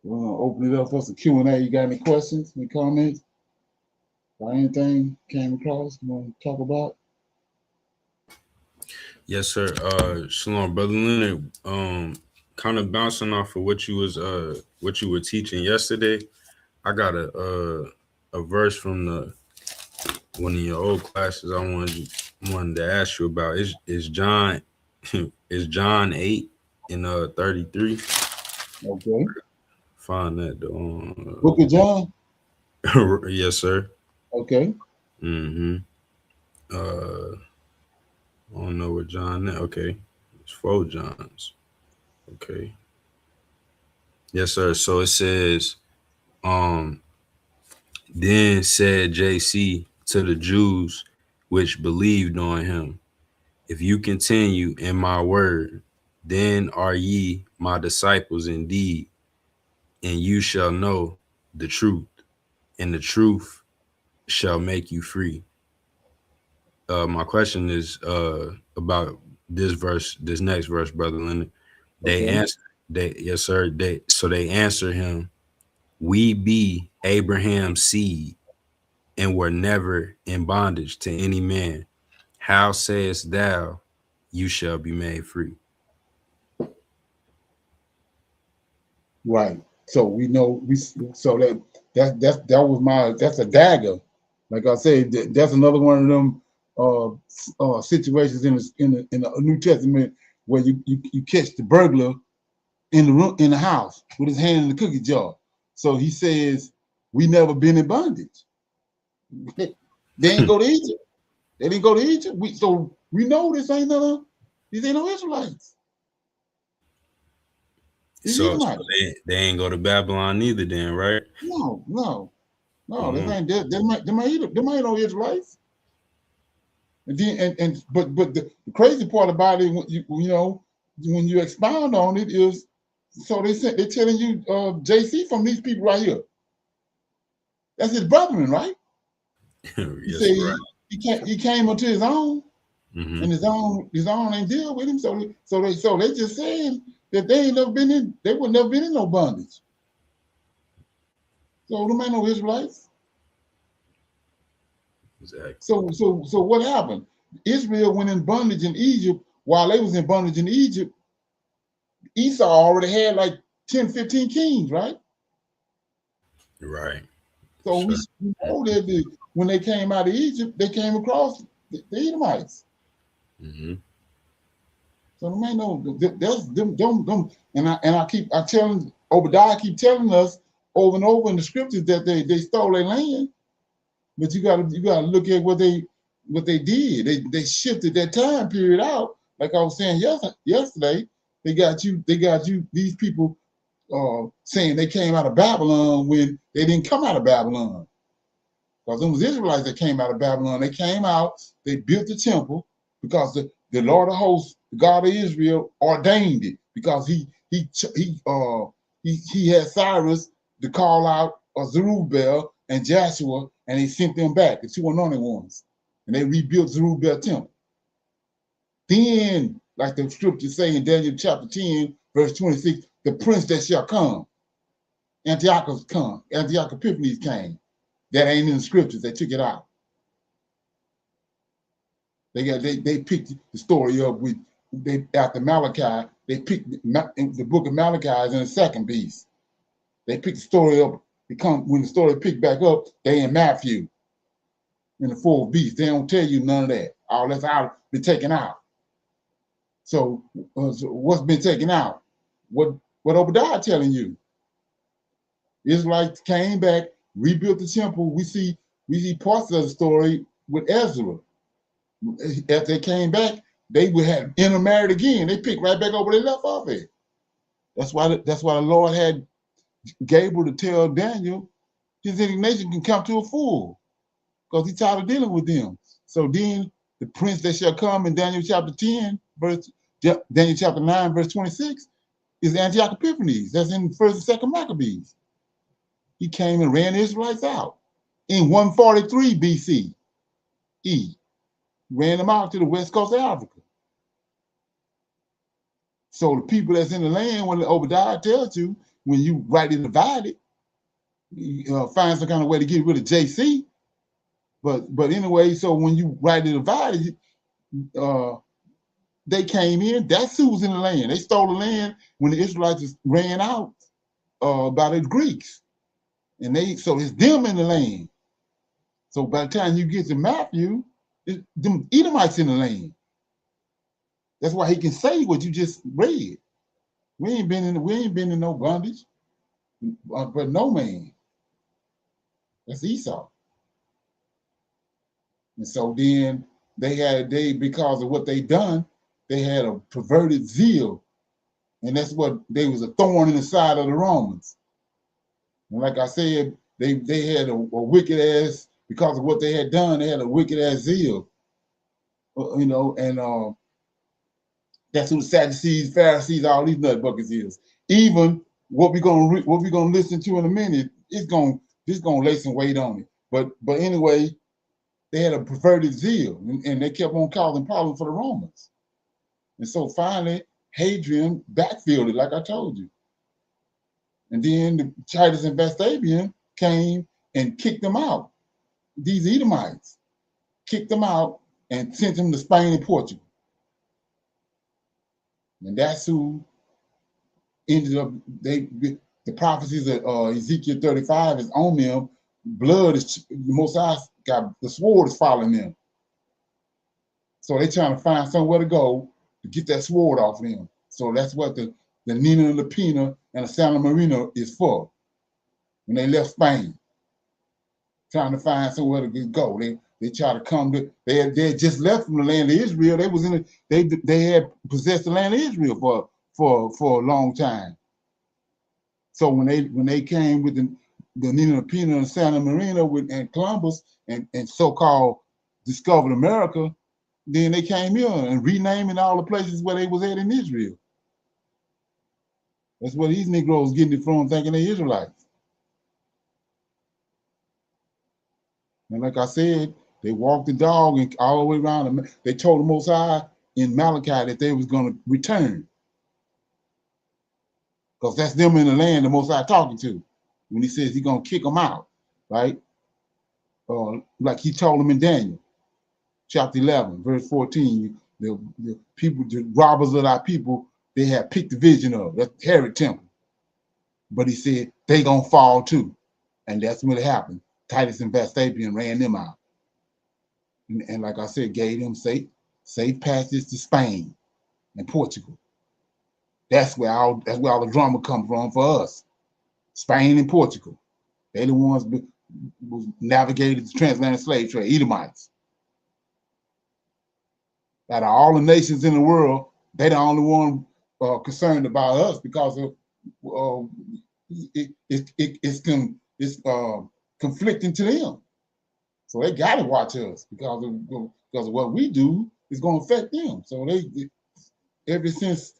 Speaker 1: we're gonna open it up for some Q&A. You got any questions, any comments? Or anything came across you want to talk about?
Speaker 2: Yes, sir. Shalom, Brother Leonard. Kind of bouncing off of what you were teaching yesterday. I got a verse from one of your old classes I wanted to ask you about. Is John is John 8 and 33.
Speaker 1: Okay.
Speaker 2: Find that though.
Speaker 1: Book of John?
Speaker 2: Yes, sir.
Speaker 1: Okay.
Speaker 2: Mm-hmm. I don't know what John is. Okay. It's 4 Johns. Okay. Yes, sir. So it says, then said JC to the Jews which believed on him, if you continue in my word, then are ye my disciples indeed, and you shall know the truth, and the truth shall make you free. My question is about this next verse, Brother Leonard. They answer, yes, sir. They answer him, we be Abraham's seed, and were never in bondage to any man. How sayest thou, you shall be made free?
Speaker 1: Right. So we know that's a dagger. Like I said, that's another one of them situations in the New Testament where you catch the burglar in the room in the house with his hand in the cookie jar. So he says, we never been in bondage. They ain't go to Egypt. They didn't go to Egypt. So we know these ain't no Israelites.
Speaker 2: So they ain't go to Babylon neither then, right?
Speaker 1: No. Them ain't no Israelites. And then but the crazy part about it, you know, when you expound on it, is so they're telling you JC from these people right here. That's his brethren, right?
Speaker 2: Yes, right.
Speaker 1: He came unto his own, and his own ain't deal with him. So they just saying that they would never been in no bondage. So them ain't no Israelites.
Speaker 2: Exactly.
Speaker 1: So what happened? Israel went in bondage in Egypt. While they was in bondage in Egypt, Esau already had like 10, 15 kings, right?
Speaker 2: Right.
Speaker 1: So we know that when they came out of Egypt, they came across the Edomites. So them ain't no, that's them, and I telling Obadiah keep telling us over and over in the scriptures that they stole their land. But you gotta look at what they did. They shifted that time period out. Like I was saying yesterday, they got you, these people saying they came out of Babylon when they didn't come out of Babylon. Because it was Israelites that came out of Babylon. They came out, they built the temple because the Lord of hosts, the God of Israel, ordained it because he had Cyrus to call out Zerubbabel and Joshua, and he sent them back, the two anointed ones, and they rebuilt Zerubbabel temple. Then, like the scriptures say in Daniel chapter 10, verse 26, the prince that shall come, Antiochus Epiphanes came. That ain't in the scriptures. They took it out. They picked the story up with after Malachi. They picked the book of Malachi is in the second piece. They picked the story up. When the story picked back up, they in Matthew in the fourth beast. They don't tell you none of that. All that's out been taken out. So what's been taken out? What Obadiah telling you? Israelites came back, rebuilt the temple. We see parts of the story with Ezra. After they came back, they would have intermarried again. They picked right back up where they left off at. That's why the Lord had Gabriel to tell Daniel his indignation can come to a fool because he's tired of dealing with them. So then the prince that shall come in Daniel chapter Daniel chapter 9, verse 26, is Antiochus Epiphanes. That's in 1st and 2nd Maccabees. He came and ran the Israelites out in 143 BCE. Ran them out to the west coast of Africa. So the people that's in the land, when Obadiah tells you, when you rightly divide it, find some kind of way to get rid of JC. But anyway, so when you rightly divide it, they came in. That's who was in the land. They stole the land when the Israelites ran out by the Greeks, and so it's them in the land. So by the time you get to Matthew, them Edomites in the land. That's why he can say what you just read. We ain't been in no bondage, but no man. That's Esau. And so then because of what they done, they had a perverted zeal, and that's what they was a thorn in the side of the Romans. And like I said, they had a wicked ass, because of what they had done. They had a wicked ass zeal, and that's who the Sadducees, Pharisees, all these nut buckets is. Even what we're gonna listen to in a minute, it's gonna lay some weight on it. But anyway, they had a perverted zeal, and they kept on causing problems for the Romans. And so finally, Hadrian backfilled it, like I told you. And then the Titus and Vespasian came and kicked them out. These Edomites kicked them out and sent them to Spain and Portugal. And that's who ended up, the prophecies of Ezekiel 35 is on them. Blood is, the Most High got, the sword is following them. So they're trying to find somewhere to go to get that sword off them. So that's what the Nina and the Pina and the Santa Marina is for when they left Spain. trying to find somewhere to go. They try to come to. They had just left from the land of Israel. They was in they had possessed the land of Israel for a long time. So when they came with the Nina Pina and Santa Marina and Columbus and so-called discovered America, then they came here and renaming all the places where they was at in Israel. That's where these Negroes getting it from, thinking they Israelites. And like I said, they walked the dog and all the way around. They told the Most High in Malachi that they was going to return. Because that's them in the land the Most High talking to. When he says he's going to kick them out, right? Like he told them in Daniel, chapter 11, verse 14. The people, the robbers of our people, they had picked the vision of. That's Herod temple. But he said they going to fall too. And that's when it happened. Titus and Vespasian ran them out. And like I said, gave them safe passage to Spain and Portugal. That's where all the drama come from for us. Spain and Portugal. They the ones was navigated the transatlantic slave trade, Edomites. Out of all the nations in the world, they the only one concerned about us because of it's conflicting to them. So they got to watch us because of what we do is going to affect them. So they ever since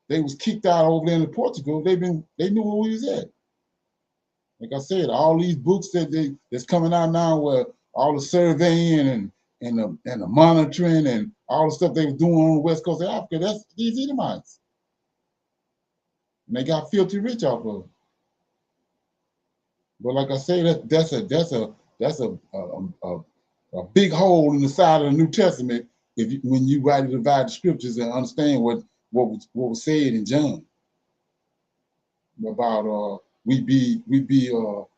Speaker 1: they was kicked out over there in Portugal, they knew where we was at. Like I said, all these books that's coming out now, where all the surveying and the monitoring and all the stuff they was doing on the west coast of Africa, that's these Edomites. And they got filthy rich off of it. But like I say, that's a big hole in the side of the New Testament when you write and divide the scriptures and understand what was said in John about we be of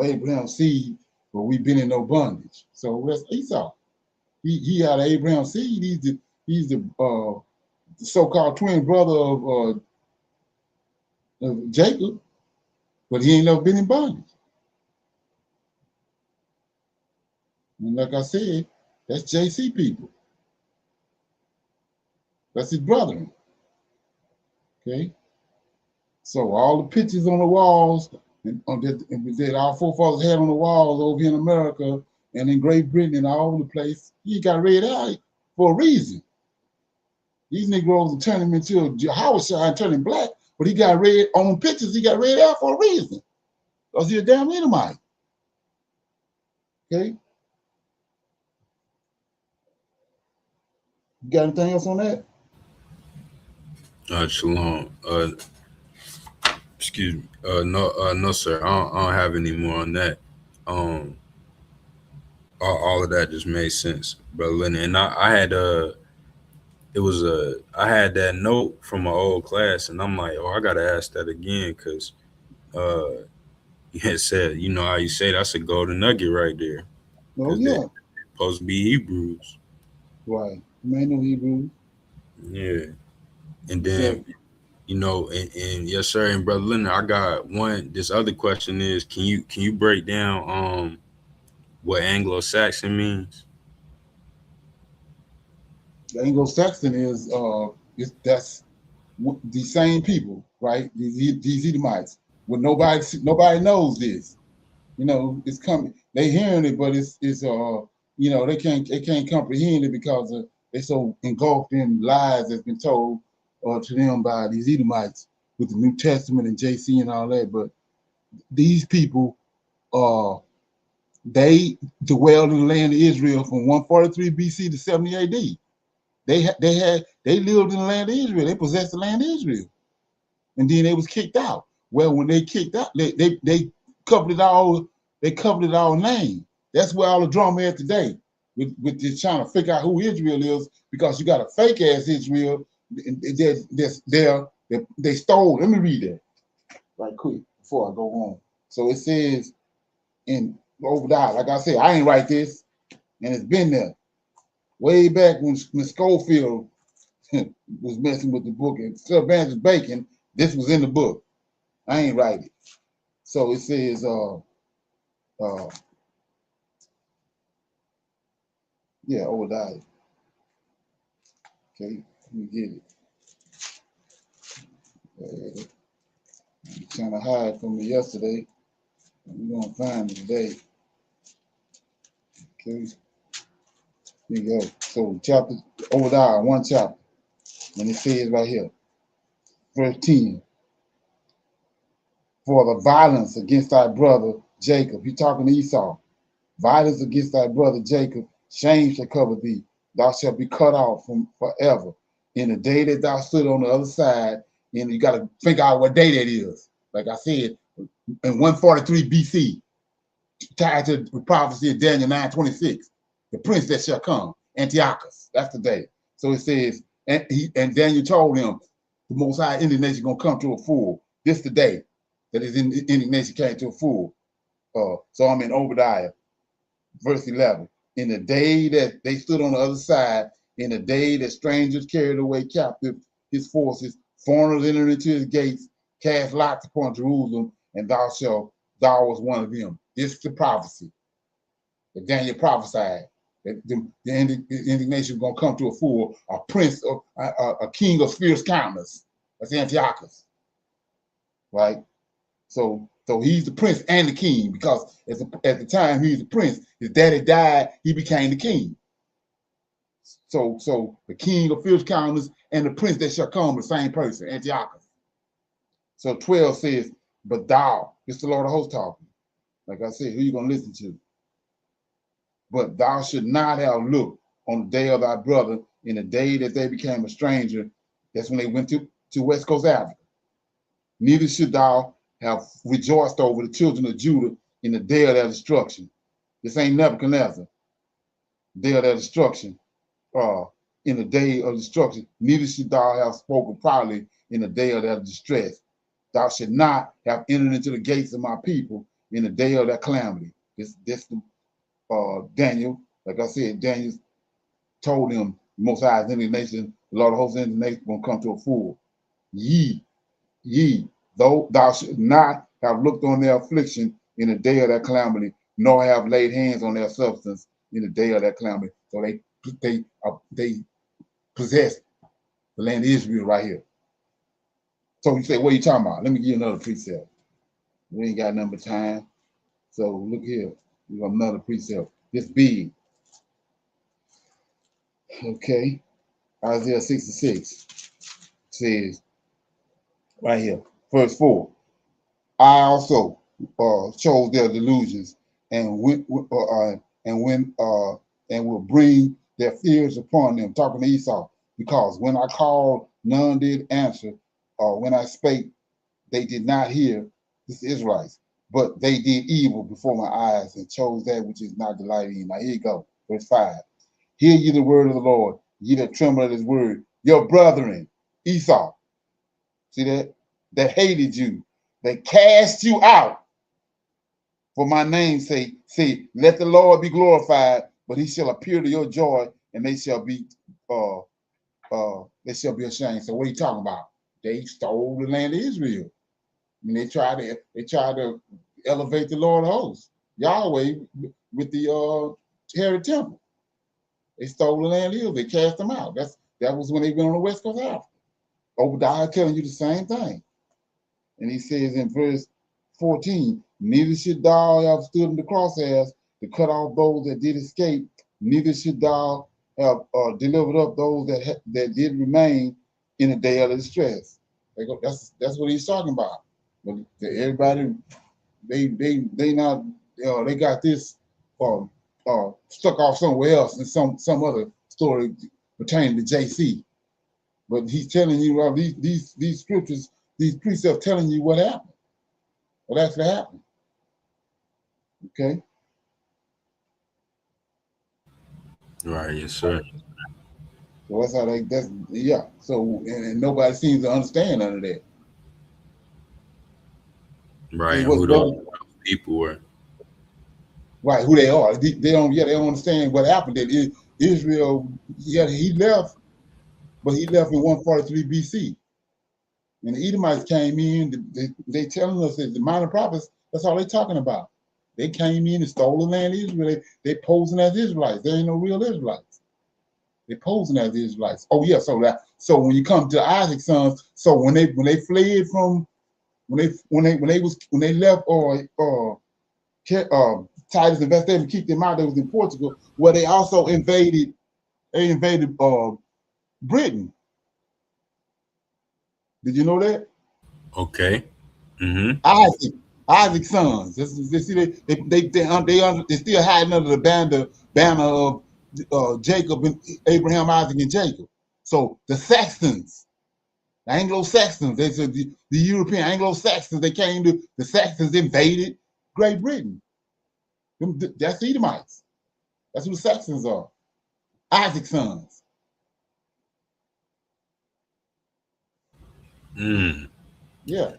Speaker 1: Abraham's seed, but we've been in no bondage. So that's Esau. He out of Abraham's seed. He's the so-called twin brother of Jacob, but he ain't never been in bondage. And like I said, that's JC people. That's his brother. Okay. So all the pictures on the walls that our forefathers had on the walls over here in America and in Great Britain and all over the place, he got read out for a reason. These Negroes are turning him into a Jehovah's and turning black, but he got read on pictures. He got read out for a reason, because he's a damn Edomite. Okay. You got anything else on that?
Speaker 2: Shalom. Excuse me. No, sir. I don't have any more on that. All of that just made sense, Brother Lennon. And I had I had that note from my old class, and I'm like, oh, I gotta ask that again, because you had said, you know how you say that's a golden nugget right there.
Speaker 1: Oh yeah.
Speaker 2: Supposed to be Hebrews.
Speaker 1: Right. You may know Hebrews.
Speaker 2: Yeah. And then, you know, and yes, sir, and Brother Leonard, I got one. This other question is, can you break down what Anglo-Saxon means?
Speaker 1: The Anglo-Saxon is that's the same people, right? These Edomites. Well, nobody knows this. You know, it's coming. They hearing it, but it's you know, they can't comprehend it because they're so engulfed in lies that's been told to them by these Edomites with the New Testament and JC and all that. But these people, they dwelled in the land of Israel from 143 BC to 70 AD. They lived in the land of Israel. They possessed the land of Israel, and then they was kicked out. Well, when they kicked out, they covered it all. They covered it all name. That's where all the drama is today, with just trying to figure out who Israel is, because you got a fake ass Israel. They stole. Let me read that right quick before I go on. So it says in over there, like I said, I ain't write this, and it's been there way back when Schofield was messing with the book and Sir Francis Bacon. This was in the book. I ain't write it. So it says Yeah, Obadiah. Okay, let me get it. I'm trying to hide from me yesterday. We're gonna find it today. Okay, here you go. So chapter Obadiah, one chapter, and it says right here, verse 10. For the violence against thy brother Jacob, he talking to Esau. Violence against thy brother Jacob, shame shall cover thee. Thou shalt be cut off from forever. In the day that thou stood on the other side, and you got to figure out what day that is. Like I said, in 143 BC, tied to the prophecy of Daniel 9:26, the prince that shall come, Antiochus. That's the day. So it says, and Daniel told him, the Most High indignation gonna come to a full. This the day that his indignation came to a full. So I'm in Obadiah, verse 11. In the day that they stood on the other side, in the day that strangers carried away captive his forces, foreigners entered into his gates, cast lots upon Jerusalem, and thou was one of them. This is the prophecy that Daniel prophesied, that the indignation is going to come to a full, a prince, a king of fierce countenance. That's Antiochus, right? So he's the prince and the king, because at the time he's the prince, his daddy died, he became the king. So the king of fierce countenance and the prince that shall come, the same person, Antiochus. So 12 says, but thou, it's the Lord of hosts talking. Like I said, who you going to listen to? But thou should not have looked on the day of thy brother, in the day that they became a stranger. That's when they went to West Coast Africa. Neither should thou have rejoiced over the children of Judah in the day of their destruction. This ain't Nebuchadnezzar. Day of their destruction. In the day of destruction, neither should thou have spoken proudly in the day of their distress. Thou should not have entered into the gates of my people in the day of their calamity. This Daniel, like I said, Daniel told him, Most High's indignation, the Lord of hosts indignation gonna come to a full. Ye, though thou should not have looked on their affliction in the day of their calamity, nor have laid hands on their substance in the day of their calamity. So they possessed the land of Israel right here. So you say, what are you talking about? Let me give you another precept. We ain't got number time. So look here, we got another precept. This big. Okay, Isaiah 66 says right here, verse 4. I also chose their delusions and will bring their fears upon them. Talking to Esau, because when I called, none did answer. When I spake, they did not hear. This is Israelites, but they did evil before my eyes and chose that which is not delighting. Now here you go, verse 5. Hear ye the word of the Lord, ye that tremble at his word, your brethren, Esau. See that? That hated you, that cast you out for my name's sake. Say, let the Lord be glorified, but he shall appear to your joy, and they shall be ashamed. So what are you talking about? They stole the land of Israel. I mean, they tried to elevate the Lord of hosts, Yahweh, with the Herod temple. They stole the land of Israel. They cast them out. That was when they went on the West Coast of Africa. Obadiah telling you the same thing. And he says in verse 14, neither should thou have stood in the crosshairs to cut off those that did escape, neither should thou have delivered up those that did remain in the day of the distress. That's what he's talking about. But everybody, they got this stuck off somewhere else in some other story pertaining to JC. But he's telling you, well, these scriptures, these precepts telling you what happened. What actually happened. Okay?
Speaker 2: Right, yes, sir.
Speaker 1: So that's how yeah. So, and nobody seems to understand none of that.
Speaker 2: Right, and who those people were.
Speaker 1: Right, who they are. They don't understand what happened. That Israel, he left, but he left in 143 BC. And the Edomites came in, they telling us that the minor prophets, that's all they're talking about. They came in and stole the land of Israel. They posing as Israelites. They ain't no real Israelites. They posing as Israelites. Oh yeah, so when you come to Isaac's sons, so when they fled from when they left Titus and Vespasian kicked them out, they was in Portugal, where they also invaded Britain. Did you know that?
Speaker 2: Okay.
Speaker 1: Isaac's sons. They still hiding under the banner of Jacob and Abraham, Isaac, and Jacob. So the Saxons, the Anglo-Saxons, the European Anglo-Saxons, the Saxons invaded Great Britain. That's Edomites. That's who the Saxons are. Isaac's sons. Yeah.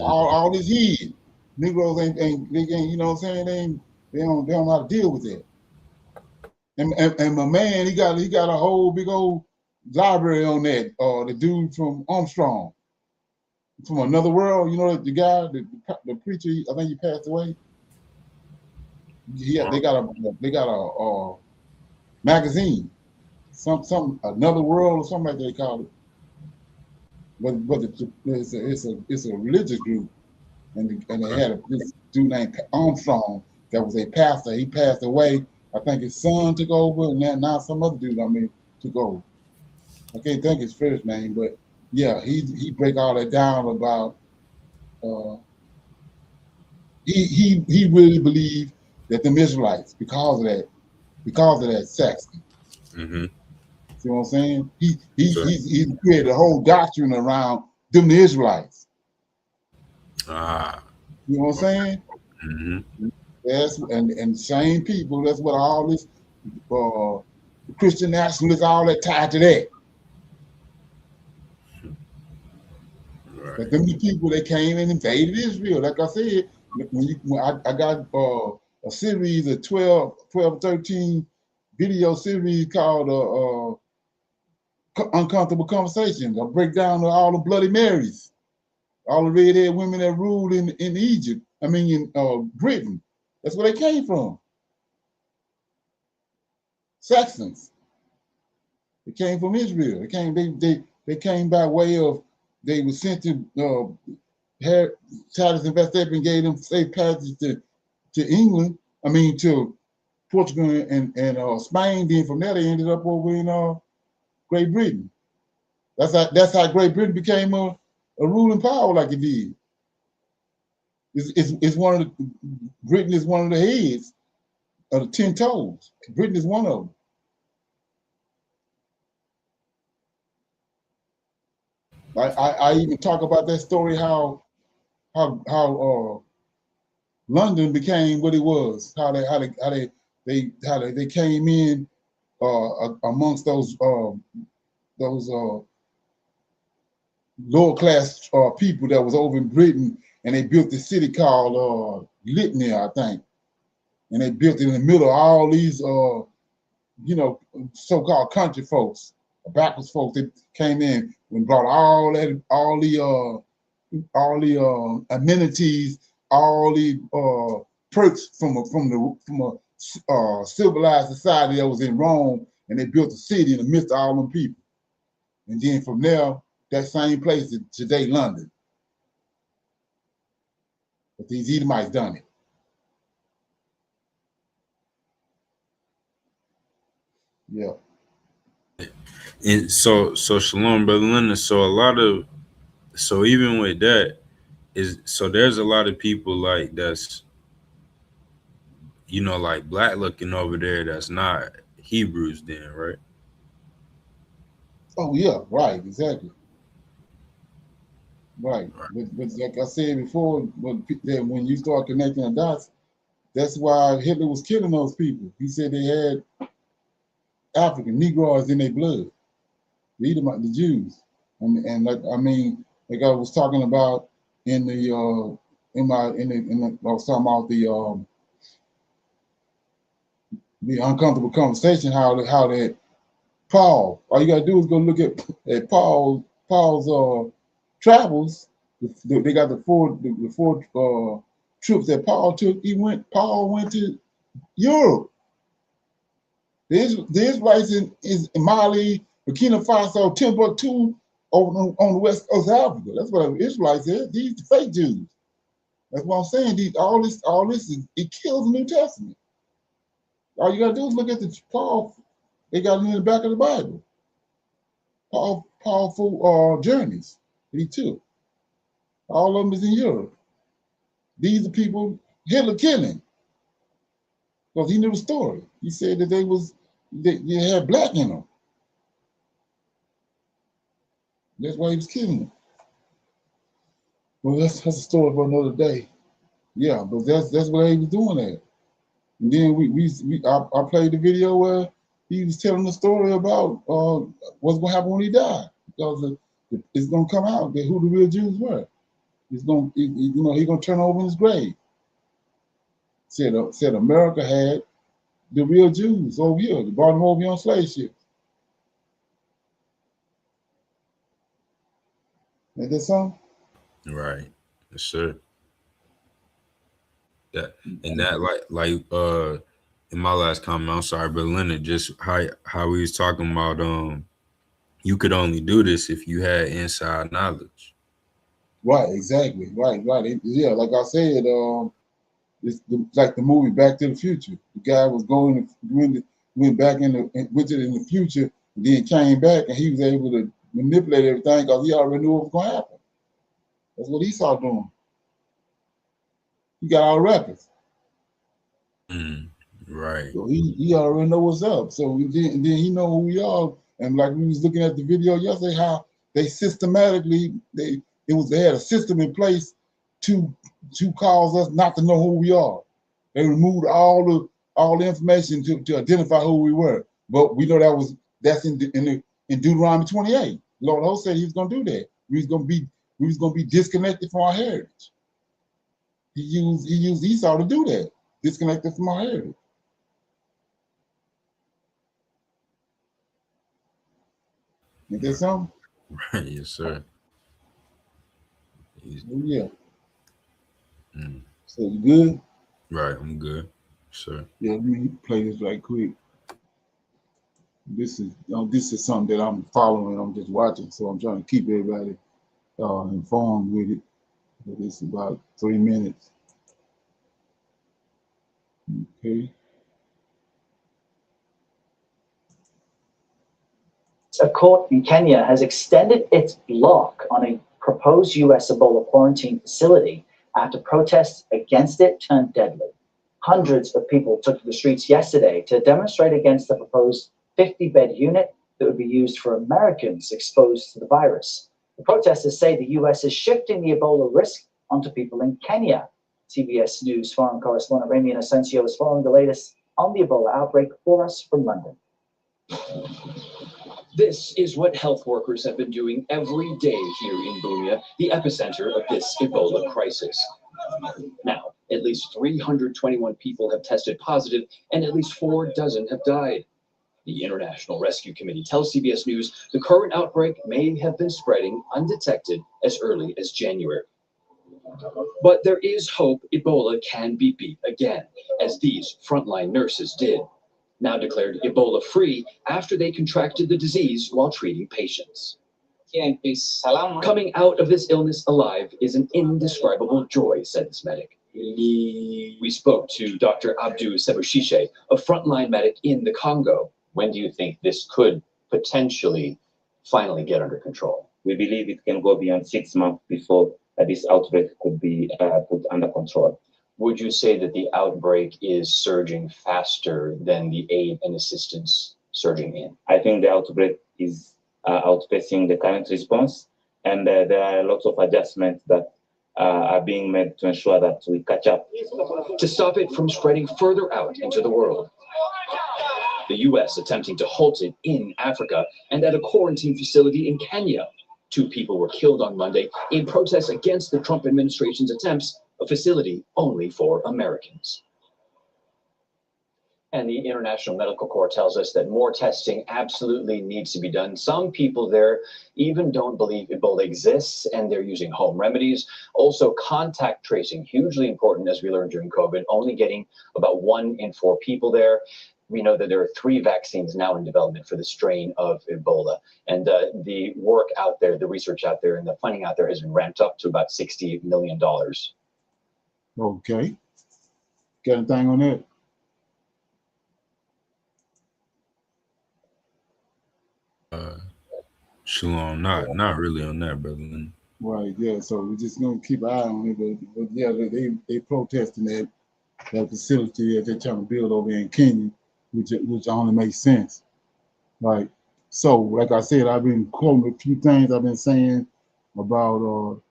Speaker 1: All this heat. Negroes ain't you know what I'm saying? They don't know how to deal with it. And my man, he got a whole big old library on that. The dude from Armstrong, from Another World, you know, the guy, the preacher, I think he passed away. Yeah, they got a magazine, some Another World or something like they call it. But it's a religious group, and they had this dude named Armstrong that was a pastor. He passed away. I think his son took over, and now some other dude took over. I can't think his first name, but yeah, he break all that down about. He really believed that the Israelites, because of that Saxon. See what I'm saying? He created a whole doctrine around them, the Israelites. You know what I'm saying? Yes, and same people. That's what all this Christian nationalists, all that tied to that. But them the people that came and invaded Israel. Like I said, when I got a series of 12 or 13 video series called Uncomfortable Conversations. I break down all the Bloody Marys, all the red-haired women that ruled in Egypt. I mean, in Britain. That's where they came from. Saxons. They came from Israel. They came by way of, they were sent to Titus and Vespasian gave them safe passage to England. I mean to Portugal and Spain. Then from there they ended up over in Great Britain. That's how Great Britain became a ruling power like it did. It's one of Britain is one of the heads of the 10 toes. Britain is one of them. I even talk about that story how London became what it was. How they came in amongst those lower class people that was over in Britain, and they built this city called Litany, I think, and they built it in the middle of all these so-called country folks, backwards folks that came in and brought all the amenities, all the perks from a civilized society that was in Rome, and they built a city in the midst of all them people. And then from there, that same place is today London. But these Edomites done it. Yeah.
Speaker 2: And so Shalom, Brother Leonard. So even with that, there's a lot of people like that's, like black looking over there that's not Hebrews then, right?
Speaker 1: Oh yeah, right, exactly. Right. But like I said before, when you start connecting the dots, that's why Hitler was killing those people. He said they had African Negroes in their blood. The Jews. And like I was talking about in the I was talking about the uncomfortable conversation, how that Paul, all you gotta do is go look at Paul's travels. They got the four trips that Paul took, Paul went to Europe. The Israelites in Mali, Burkina Faso, Timbuktu, on the west coast of Africa. That's what the Israelites is. These fake Jews. That's what I'm saying. All this it kills the New Testament. All you gotta do is look at the Paul. They got it in the back of the Bible. Powerful journeys that he took. All of them is in Europe. These are people Hitler killing. Because he knew the story. He said that they had black in them. That's why he was killing them. Well, that's a story for another day. Yeah, but that's what he was doing at. And then I played the video where he was telling the story about what's gonna happen when he died, because it's gonna come out that who the real Jews were. He's gonna turn over in his grave. Said America had the real Jews over here. They brought them over here on slave ships. Ain't that something?
Speaker 2: Right. Yes, sir. That and that like in my last comment, I'm sorry, but Leonard, just how we was talking about you could only do this if you had inside knowledge.
Speaker 1: Right, exactly. Right. Yeah, like I said, it's like the movie Back to the Future. The guy was went back in the future, and then came back, and he was able to manipulate everything because he already knew what was going to happen. That's what Esau doing. He got all records.
Speaker 2: Right.
Speaker 1: So he already know what's up. So then he know who we are. And like we was looking at the video yesterday, how they systematically they had a system in place to cause us not to know who we are. They removed all the information to identify who we were. But we know that's in Deuteronomy 28. Lord Host said he was gonna do that. We was gonna be disconnected from our heritage. He used Esau to do that, disconnected from our heritage. Ain't that something?
Speaker 2: Right, yes, sir.
Speaker 1: Yeah. So you good?
Speaker 2: Right, I'm good, sir.
Speaker 1: Yeah, let me play this right quick. This is something that I'm following. I'm just watching, so I'm trying to keep everybody informed with it. But it's about 3 minutes. Okay.
Speaker 11: A court in Kenya has extended its block on a proposed U.S. Ebola quarantine facility after protests against it turned deadly. Hundreds of people took to the streets yesterday to demonstrate against the proposed 50-bed unit that would be used for Americans exposed to the virus. The protesters say the U.S. is shifting the Ebola risk onto people in Kenya. CBS News foreign correspondent Remy Inocencio is following the latest on the Ebola outbreak for us from London.
Speaker 10: This is what health workers have been doing every day here in Bunia, the epicenter of this Ebola crisis. Now, at least 321 people have tested positive and at least 4 dozen have died. The International Rescue Committee tells CBS News the current outbreak may have been spreading undetected as early as January. But there is hope Ebola can be beat again, as these frontline nurses did, now declared Ebola-free after they contracted the disease while treating patients. Coming out of this illness alive is an indescribable joy, said this medic. We spoke to Dr. Abdu Sebushishe, a frontline medic in the Congo. When do you think this could potentially finally get under control?
Speaker 12: We believe it can go beyond 6 months before this outbreak could be put under control.
Speaker 10: Would you say that the outbreak is surging faster than the aid and assistance surging in?
Speaker 12: I think the outbreak is outpacing the current response, and there are lots of adjustments that are being made to ensure that we catch up.
Speaker 10: To stop it from spreading further out into the world. The U.S. attempting to halt it in Africa and at a quarantine facility in Kenya. 2 people were killed on Monday in protests against the Trump administration's attempts, a facility only for Americans. And the International Medical Corps tells us that more testing absolutely needs to be done. Some people there even don't believe Ebola exists, and they're using home remedies. Also, contact tracing, hugely important, as we learned during COVID, only getting about 1 in 4 people there. We know that there are 3 vaccines now in development for the strain of Ebola. And the work out there, the research out there, and the funding out there has been ramped up to about $60 million.
Speaker 1: Okay. Got anything on that?
Speaker 2: Shalom, not really on that, brother.
Speaker 1: Right, yeah. So we're just gonna keep an eye on it, but yeah, they protesting that facility that they're trying to build over in Kenya, which only makes sense, right? So, like I said, I've been quoting a few things I've been saying about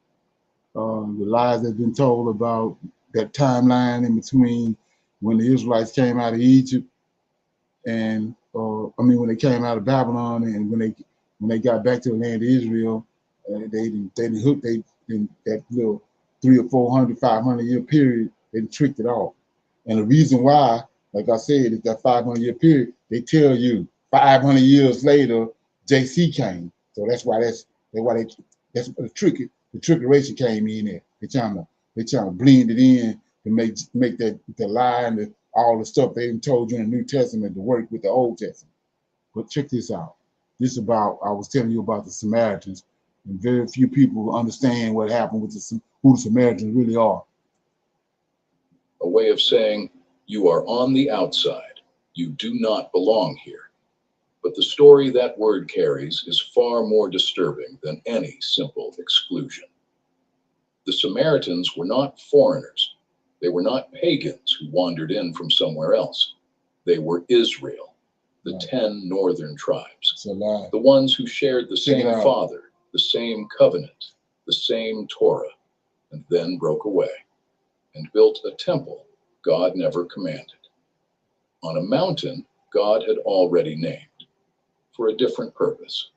Speaker 1: the lies that's been told about that timeline in between when the Israelites came out of Egypt and when they came out of Babylon and when they got back to the land of Israel, they hooked in that little 300 or 400, 500 year period. They tricked it off, and the reason why, like I said, is that 500 year period. They tell you 500 years later, JC came, so that's why the trickeration came in there. They trying to blend it in to make that the lie and all the stuff they told you in the New Testament to work with the Old Testament. But check this out. I was telling you about the Samaritans, and very few people understand what happened with who the Samaritans really are.
Speaker 13: A way of saying you are on the outside. You do not belong here. But the story that word carries is far more disturbing than any simple exclusion. The Samaritans were not foreigners. They were not pagans who wandered in from somewhere else. They were Israel, the 10 northern tribes, the ones who shared the same Father, the same covenant, the same Torah, and then broke away and built a temple God never commanded. On a mountain God had already named, for a different purpose.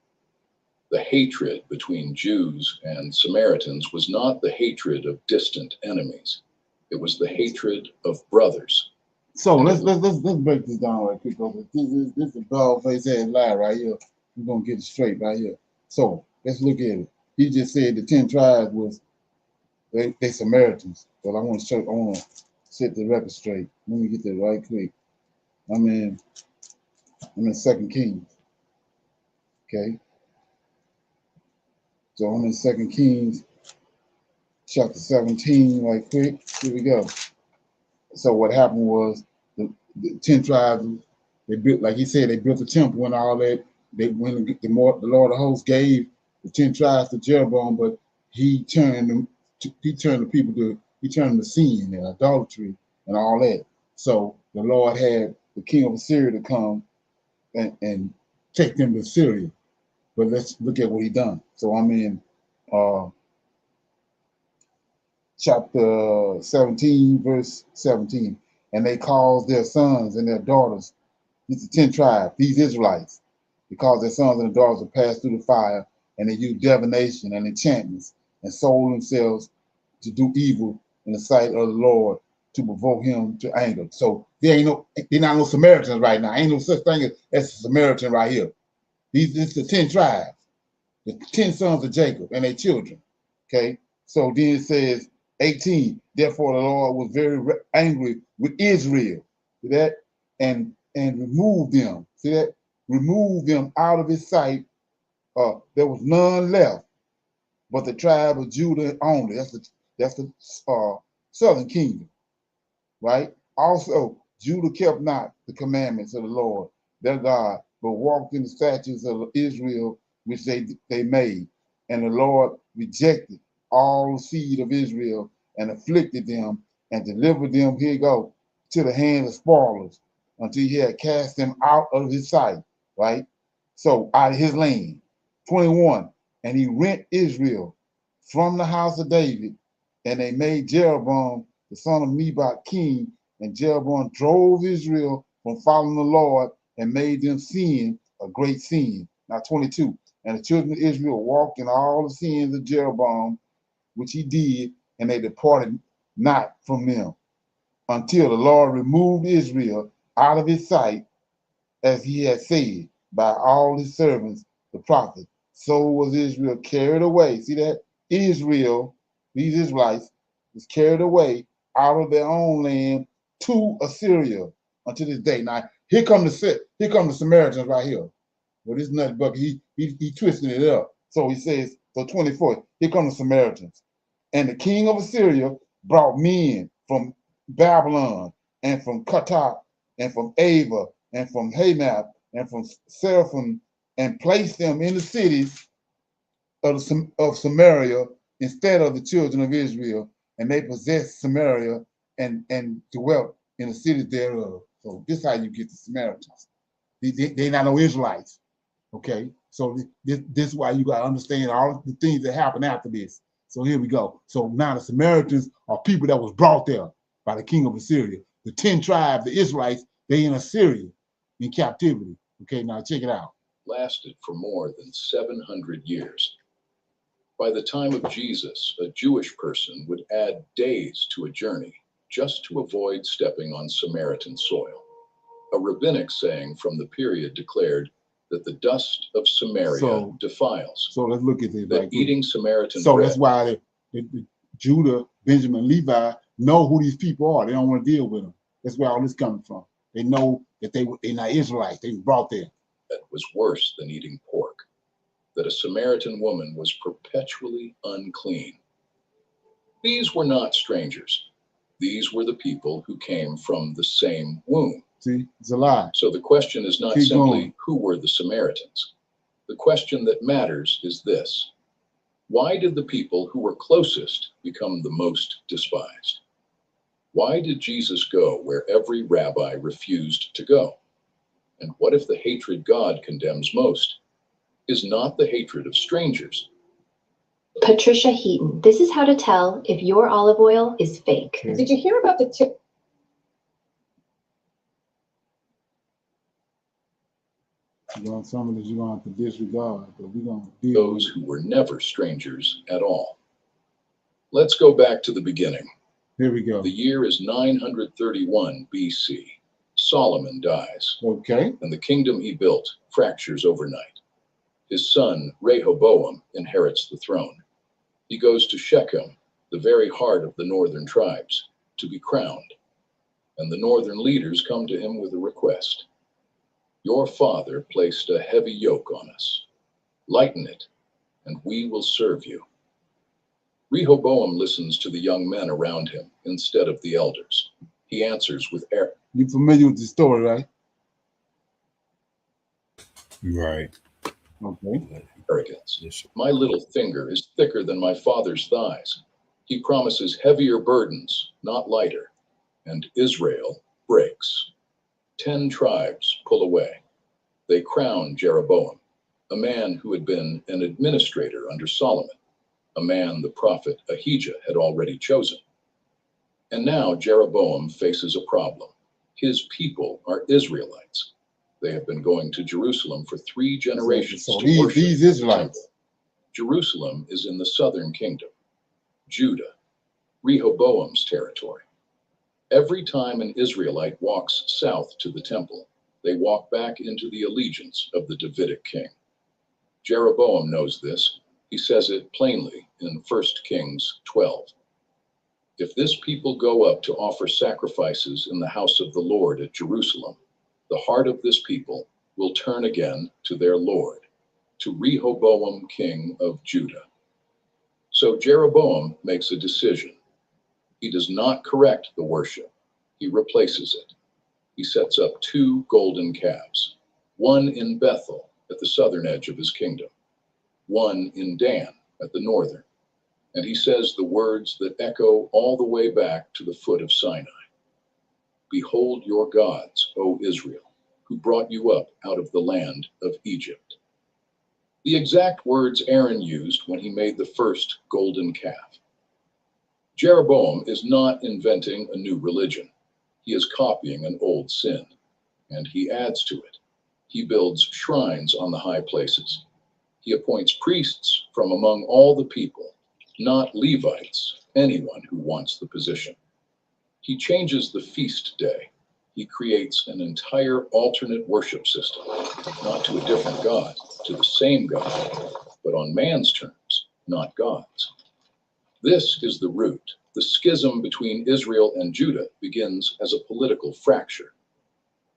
Speaker 13: The hatred between Jews and Samaritans was not the hatred of distant enemies. It was the hatred of brothers.
Speaker 1: So let's break this down right quick. This is a bald-faced ass lie right here. We're gonna get it straight right here. So let's look at it. He just said the 10 tribes was they Samaritans. But I want to set the record straight. Let me get that right quick. I'm in 2 Kings. Okay. So I'm in 2 Kings chapter 17 right quick. Here we go. So what happened was the 10 tribes, they built, like he said, they built a temple and all that. The Lord of hosts gave the 10 tribes to Jeroboam, but he turned them to sin and idolatry and all that. So the Lord had the king of Assyria to come and take them to Syria. But let's look at what he done. So I'm in chapter 17, verse 17. And they caused their sons and their daughters, these are 10 tribes, these Israelites, they caused their sons and their daughters to pass through the fire, and they used divination and enchantments and sold themselves to do evil in the sight of the Lord to provoke him to anger. So they're not no Samaritans right now. Ain't no such thing as a Samaritan right here. This is the 10 tribes, the 10 sons of Jacob and their children. Okay, so then it says 18. Therefore, the Lord was very angry with Israel. See that? And removed them. See that? Removed them out of his sight. There was none left, but the tribe of Judah only. That's the southern kingdom, right? Also, Judah kept not the commandments of the Lord their God, but walked in the statutes of Israel, which they made. And the Lord rejected all the seed of Israel and afflicted them and delivered them, here you go, to the hands of spoilers until he had cast them out of his sight, right? So out of his land. 21, and he rent Israel from the house of David, and they made Jeroboam, the son of Nebat, king, and Jeroboam drove Israel from following the Lord and made them sin a great sin. Now 22, and the children of Israel walked in all the sins of Jeroboam, which he did, and they departed not from them until the Lord removed Israel out of his sight, as he had said, by all his servants, the prophets. So was Israel carried away. See that? Israel, these Israelites, was carried away out of their own land to Assyria until this day. Now, here come the Samaritans right here. Well, this nut bucket, he twisting it up. So he says, so 24, here come the Samaritans. And the king of Assyria brought men from Babylon and from Cuttack and from Ava and from Hamath and from Seraphim and placed them in the cities of Samaria instead of the children of Israel. And they possessed Samaria and dwelt in the cities thereof. So this is how you get the Samaritans. They're not no Israelites. Okay, so this is why you got to understand all the things that happen after this. So here we go. So now the Samaritans are people that was brought there by the king of Assyria. The 10 tribes, the Israelites, they in Assyria in captivity. Okay, now check it out.
Speaker 13: Lasted for more than 700 years. By the time of Jesus, a Jewish person would add days to a journey just to avoid stepping on Samaritan soil. A rabbinic saying from the period declared that the dust of Samaria defiles.
Speaker 1: So let's look at this.
Speaker 13: That eating Samaritan
Speaker 1: bread.
Speaker 13: That's
Speaker 1: why the Judah, Benjamin, Levi know who these people are. They don't want to deal with them. That's where all this coming from. They know that they're not Israelites. They were brought there.
Speaker 13: That was worse than eating pork. That a Samaritan woman was perpetually unclean. These were not strangers. These were the people who came from the same womb.
Speaker 1: See, it's a lie.
Speaker 13: So the question is not simply who were the Samaritans. The question that matters is this: why did the people who were closest become the most despised? Why did Jesus go where every rabbi refused to go? And what if the hatred God condemns most is not the hatred of strangers?
Speaker 14: Patricia Heaton, this is how to tell if your olive oil is fake.
Speaker 1: Okay.
Speaker 5: Did you hear about the tip?
Speaker 1: Some of this you're going to have to disregard, but we're going to deal
Speaker 13: those who were never strangers at all. Let's go back to the beginning.
Speaker 1: Here we go.
Speaker 13: The year is 931 BC. Solomon dies.
Speaker 1: Okay.
Speaker 13: And the kingdom he built fractures overnight. His son, Rehoboam, inherits the throne. He goes to Shechem, the very heart of the northern tribes, to be crowned. And the northern leaders come to him with a request. Your father placed a heavy yoke on us. Lighten it, and we will serve you. Rehoboam listens to the young men around him instead of the elders. He answers with air.
Speaker 1: You familiar with the story, right?
Speaker 2: Right.
Speaker 1: Okay.
Speaker 13: Arrogance. My little finger is thicker than my father's thighs. He promises heavier burdens, not lighter. And Israel breaks. 10 tribes pull away. They crown Jeroboam, a man who had been an administrator under Solomon, a man the prophet Ahijah had already chosen. And now Jeroboam faces a problem. His people are Israelites. They have been going to Jerusalem for 3 generations
Speaker 1: so
Speaker 13: to worship
Speaker 1: these Israelites.
Speaker 13: Jerusalem is in the southern kingdom. Judah, Rehoboam's territory. Every time an Israelite walks south to the temple, they walk back into the allegiance of the Davidic king. Jeroboam knows this. He says it plainly in 1 Kings 12. If this people go up to offer sacrifices in the house of the Lord at Jerusalem, the heart of this people will turn again to their Lord, to Rehoboam, king of Judah. So Jeroboam makes a decision. He does not correct the worship. He replaces it. He sets up 2 golden calves, one in Bethel at the southern edge of his kingdom, one in Dan at the northern. And he says the words that echo all the way back to the foot of Sinai. Behold your gods, O Israel, who brought you up out of the land of Egypt. The exact words Aaron used when he made the first golden calf. Jeroboam is not inventing a new religion. He is copying an old sin, and he adds to it. He builds shrines on the high places. He appoints priests from among all the people, not Levites, anyone who wants the position. He changes the feast day. He creates an entire alternate worship system, not to a different God, to the same God, but on man's terms, not God's. This is the root. The schism between Israel and Judah begins as a political fracture,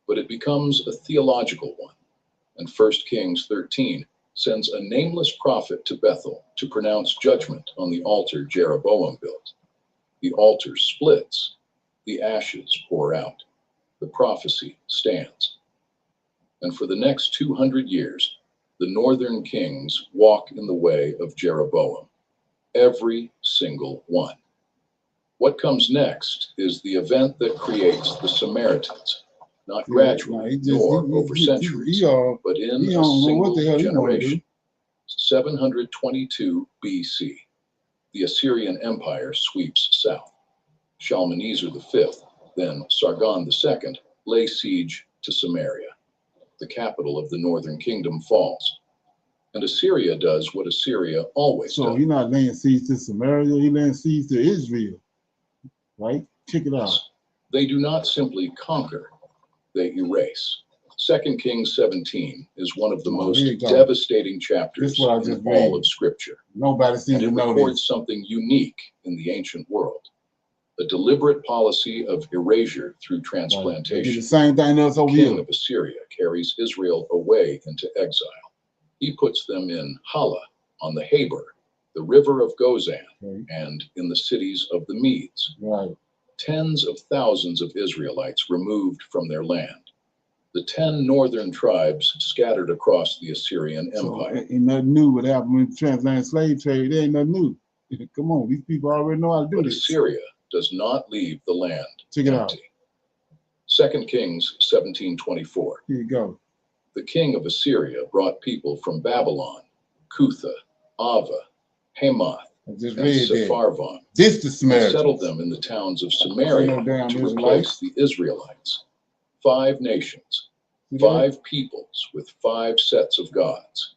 Speaker 13: but it becomes a theological one. And 1 Kings 13 sends a nameless prophet to Bethel to pronounce judgment on the altar Jeroboam built. The altar splits, the ashes pour out. The prophecy stands. And for the next 200 years, the northern kings walk in the way of Jeroboam, every single one. What comes next is the event that creates the Samaritans, not gradually nor over centuries, but in a single generation. 722 BC, the Assyrian Empire sweeps south. Shalmaneser V, then Sargon II, lay siege to Samaria. The capital of the northern kingdom falls. And Assyria does what Assyria always does.
Speaker 1: So he's not laying siege to Samaria, he's laying siege to Israel, right? Check it out.
Speaker 13: They do not simply conquer, they erase. 2 Kings 17 is one of the most devastating chapters in all of Scripture.
Speaker 1: Nobody seems to know this.
Speaker 13: It records something unique in the ancient world. A deliberate policy of erasure through transplantation.
Speaker 1: The same thing else over
Speaker 13: here. The king of Assyria carries Israel away into exile. He puts them in Hala on the Habor, the river of Gozan, and in the cities of the Medes. Tens of thousands of Israelites removed from their land. The 10 northern tribes scattered across the Assyrian Empire.
Speaker 1: Ain't nothing new what happened with the transatlantic slave trade. There ain't nothing new. Come on, these people already know how to do this.
Speaker 13: Assyria does not leave the land
Speaker 1: empty.
Speaker 13: 2 Kings 17:24.
Speaker 1: Here you go.
Speaker 13: The king of Assyria brought people from Babylon, Cutha, Ava, Hamath, and Sepharvaim,
Speaker 1: and
Speaker 13: settled them in the towns of Samaria to replace the Israelites. 5 nations, 5 peoples with 5 sets of gods,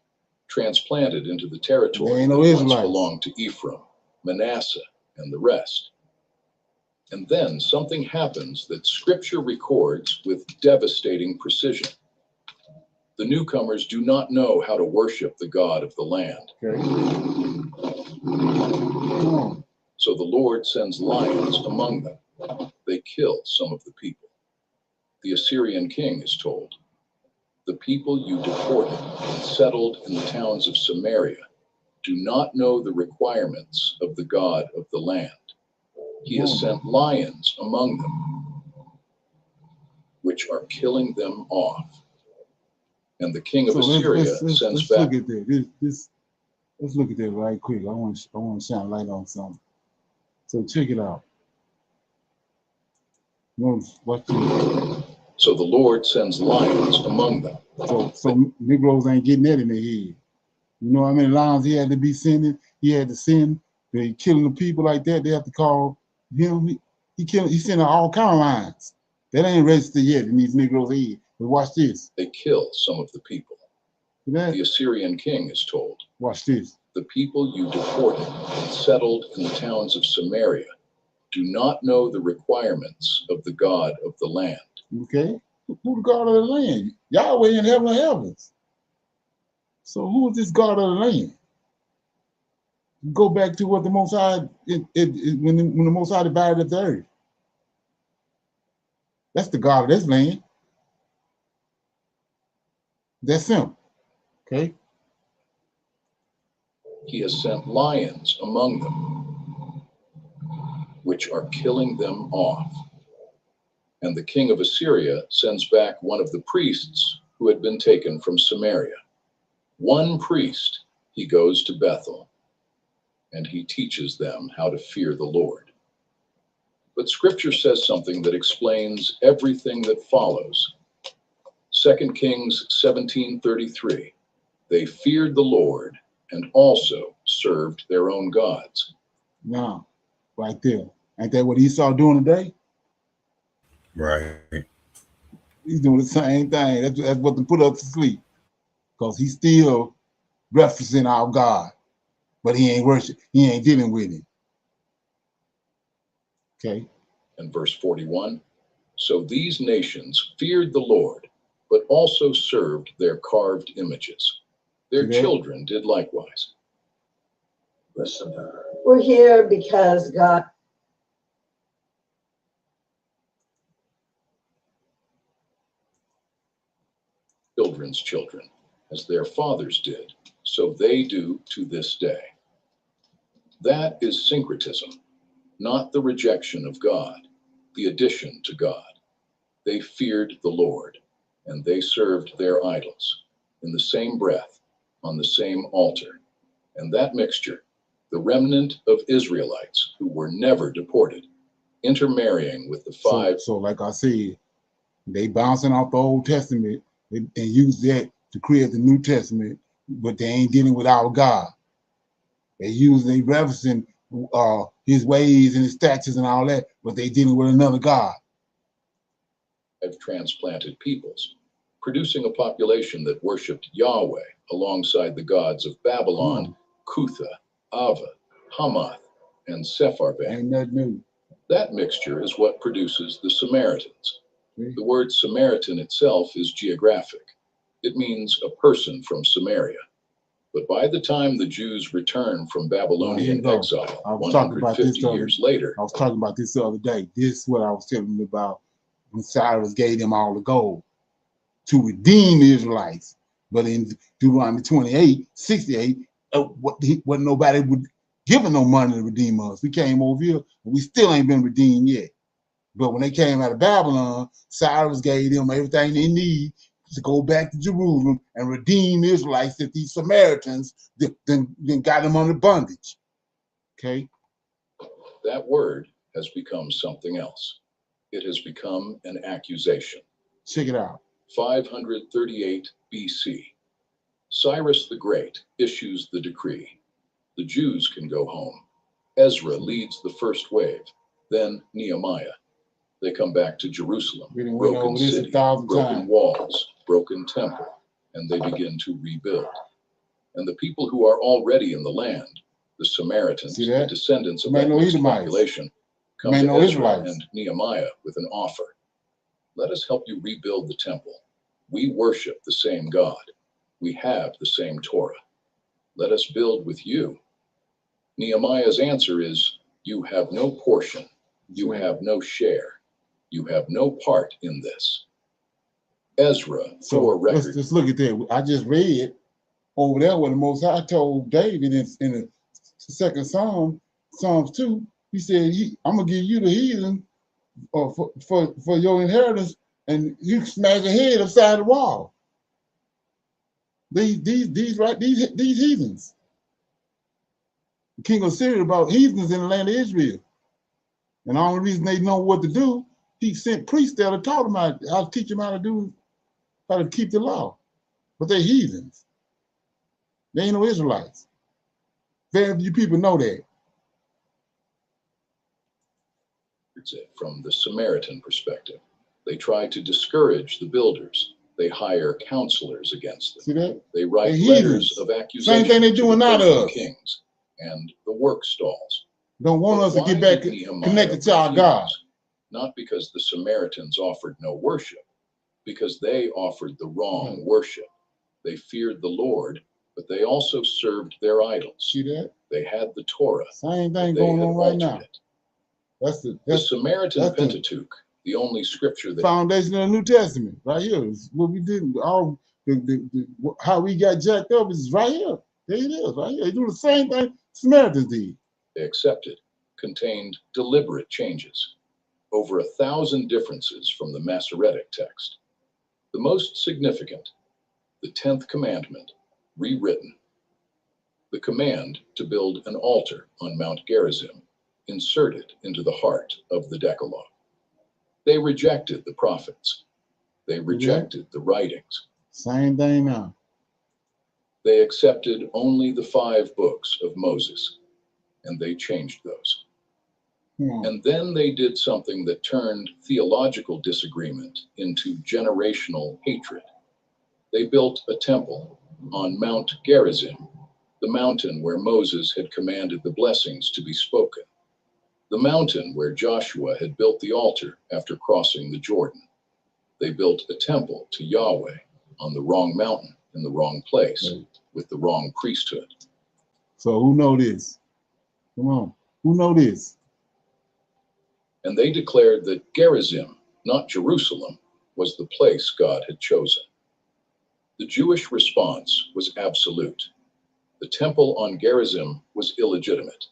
Speaker 13: transplanted into the territory that once belonged to Ephraim, Manasseh, and the rest. And then something happens that Scripture records with devastating precision. The newcomers do not know how to worship the God of the land. So the Lord sends lions among them. They kill some of the people. The Assyrian king is told, "The people you deported and settled in the towns of Samaria do not know the requirements of the God of the land. He has sent lions among them, which are killing them off." And the king of Assyria sends back.
Speaker 1: Look at this. Let's look at that right quick. I want to shine a light on something. So check it out.
Speaker 13: So the Lord sends lions among them.
Speaker 1: So Negroes ain't getting that in their head. You know how many lions he had to be sending? He had to send. They killing the people like that. They have to call him. He sending all kind of lions. That ain't registered yet in these Negroes' head. But watch this.
Speaker 13: They kill some of the people. The Assyrian king is told,
Speaker 1: watch this.
Speaker 13: "The people you deported and settled in the towns of Samaria do not know the requirements of the God of the land."
Speaker 1: Okay. Who the God of the land? Yahweh in heaven of heavens. So who is this God of the land? Go back to what the Most High, when the Most High divided the earth. That's the God of this land. That's simple. Okay.
Speaker 13: He has sent lions among them, which are killing them off. And the king of Assyria sends back one of the priests who had been taken from Samaria. One priest, he goes to Bethel, and he teaches them how to fear the Lord. But Scripture says something that explains everything that follows. 2 Kings 17:33. They feared the Lord and also served their own gods.
Speaker 1: Now, right there. Ain't that what Esau doing today?
Speaker 2: Right.
Speaker 1: He's doing the same thing. That's what to put us to sleep. Because he's still referencing our God. But he ain't worship. He ain't dealing with him. Okay.
Speaker 13: And verse 41. So these nations feared the Lord, but also served their carved images. Their children did likewise.
Speaker 15: Listen to her.
Speaker 16: We're here because God.
Speaker 13: Children's children, as their fathers did, so they do to this day. That is syncretism, not the rejection of God, the addition to God. They feared the Lord, and they served their idols in the same breath, on the same altar. And that mixture, the remnant of Israelites who were never deported, intermarrying with the five.
Speaker 1: So like I said, they bouncing off the Old Testament and use that to create the New Testament, but they ain't dealing with our God. They referencing his ways and his statutes and all that, but they dealing with another God.
Speaker 13: Have transplanted peoples, producing a population that worshipped Yahweh alongside the gods of Babylon, Cutha, Ava, Hamath, and Sepharvaim.
Speaker 1: Ain't nothing new.
Speaker 13: That mixture is what produces the Samaritans. The word Samaritan itself is geographic. It means a person from Samaria. But by the time the Jews return from Babylonian exile, 150 years later.
Speaker 1: I was talking about this the other day. This is what I was telling you about when Cyrus gave them all the gold to redeem the Israelites. But in Deuteronomy 28:68, what nobody would give no money to redeem us. We came over here, and we still ain't been redeemed yet. But when they came out of Babylon, Cyrus gave them everything they need to go back to Jerusalem and redeem the Israelites that these Samaritans then got them under bondage. Okay?
Speaker 13: That word has become something else. It has become an accusation.
Speaker 1: Check it out.
Speaker 13: 538 BC. Cyrus the Great issues the decree. The Jews can go home. Ezra leads the first wave, then Nehemiah. They come back to Jerusalem, broken city, broken walls, broken temple, and they begin to rebuild. And the people who are already in the land, the Samaritans, the descendants of that mixed population, come to Ezra and Nehemiah with an offer. Let us help you rebuild the temple. We worship the same God. We have the same Torah. Let us build with you. Nehemiah's answer is, you have no portion. You have no share. You have no part in this. Ezra, for record.
Speaker 1: Let's look at that. I just read over there where the Most High told David in the second Psalm, Psalms 2, he said, I'm going to give you the heathen for your inheritance, and you smash your head upside the wall. These heathens. The king of Syria about heathens in the land of Israel. And the only reason they know what to do, he sent priests there to taught them how to teach them how to keep the law. But they're heathens. They ain't no Israelites. Very few people know that.
Speaker 13: From the Samaritan perspective, they try to discourage the builders. They hire counselors against them.
Speaker 1: See that?
Speaker 13: They write letters of accusation.
Speaker 1: Same thing they're doing now to us.
Speaker 13: Kings and the work stalls.
Speaker 1: Don't want us to get back connected to our God.
Speaker 13: Not because the Samaritans offered no worship, because they offered the wrong worship. They feared the Lord, but they also served their idols.
Speaker 1: See that?
Speaker 13: They had the Torah.
Speaker 1: Same thing going on right now. That's
Speaker 13: the Samaritan Pentateuch, the only scripture that
Speaker 1: foundation of the New Testament, right here. Is what we did. All how we got jacked up is right here. There it is, right here. They do the same thing Samaritans did.
Speaker 13: They accepted contained deliberate changes. Over 1,000 differences from the Masoretic text. The most significant, the 10th commandment, rewritten. The command to build an altar on Mount Gerizim, inserted into the heart of the Decalogue. They rejected the prophets. They rejected the writings.
Speaker 1: Same thing now.
Speaker 13: They accepted only the 5 books of Moses, and they changed those. And then they did something that turned theological disagreement into generational hatred. They built a temple on Mount Gerizim, the mountain where Moses had commanded the blessings to be spoken. The mountain where Joshua had built the altar after crossing the Jordan. They built a temple to Yahweh on the wrong mountain in the wrong place with the wrong priesthood.
Speaker 1: So who know this? Come on, who know this?
Speaker 13: And they declared that Gerizim, not Jerusalem, was the place God had chosen. The Jewish response was absolute. The temple on Gerizim was illegitimate.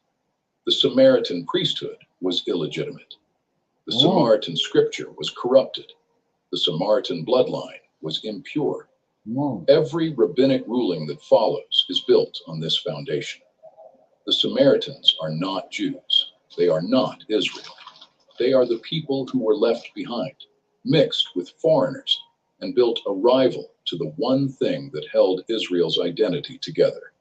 Speaker 13: The Samaritan priesthood was illegitimate. The Samaritan scripture was corrupted. The Samaritan bloodline was impure. Every rabbinic ruling that follows is built on this foundation. The Samaritans are not Jews. They are not Israel. They are the people who were left behind, mixed with foreigners, and built a rival to the one thing that held Israel's identity together.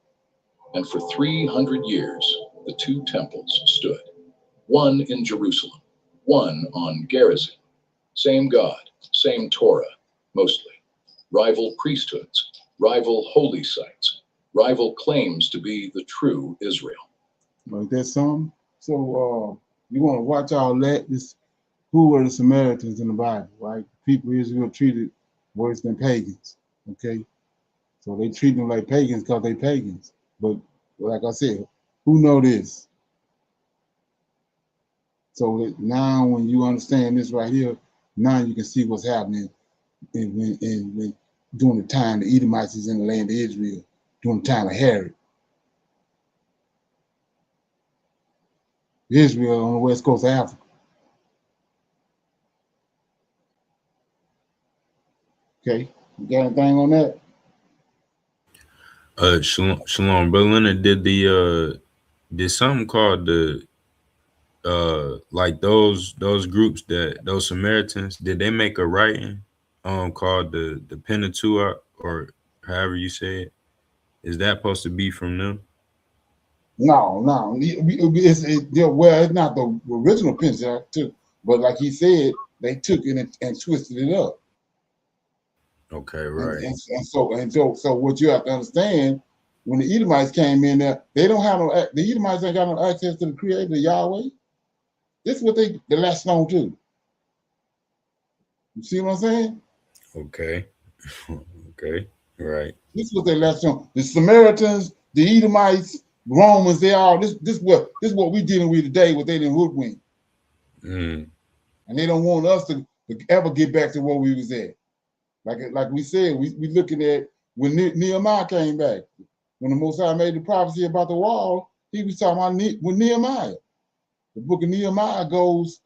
Speaker 13: And for 300 years, the two temples stood, one in Jerusalem, one on Gerizim. Same God, same Torah, mostly. Rival priesthoods, rival holy sites, rival claims to be the true Israel.
Speaker 1: Like that song? So you want to watch all that. Who were the Samaritans in the Bible, right? People Israel treated worse than pagans. Okay? So they treat them like pagans because they pagans. But like I said, who know this? So that now when you understand this right here, now you can see what's happening in during the time the Edomites is in the land of Israel, during the time of Herod. Israel on the west coast of Africa. Okay, you got anything on that?
Speaker 2: Shalom, Brother Leonard, did something called the like those groups, that those Samaritans, did they make a writing called the Pentateuch, or however you say it? Is that supposed to be from them?
Speaker 1: No. Well, it's not the original Pentateuch, but like he said, they took it and twisted it up.
Speaker 2: Okay, right.
Speaker 1: And so what you have to understand, when the Edomites came in there, they don't have the Edomites ain't got no access to the Creator, Yahweh. This is what they latched on to. You see what I'm saying?
Speaker 2: Okay. Okay. Right.
Speaker 1: This is what they latched on. The Samaritans, the Edomites, Romans, they all this is what we dealing with today, what they didn't hoodwink. And they don't want us to ever get back to where we was at. Like we said, we looking at when Nehemiah came back. When the Most High made the prophecy about the wall, he was talking about with Nehemiah. The book of Nehemiah goes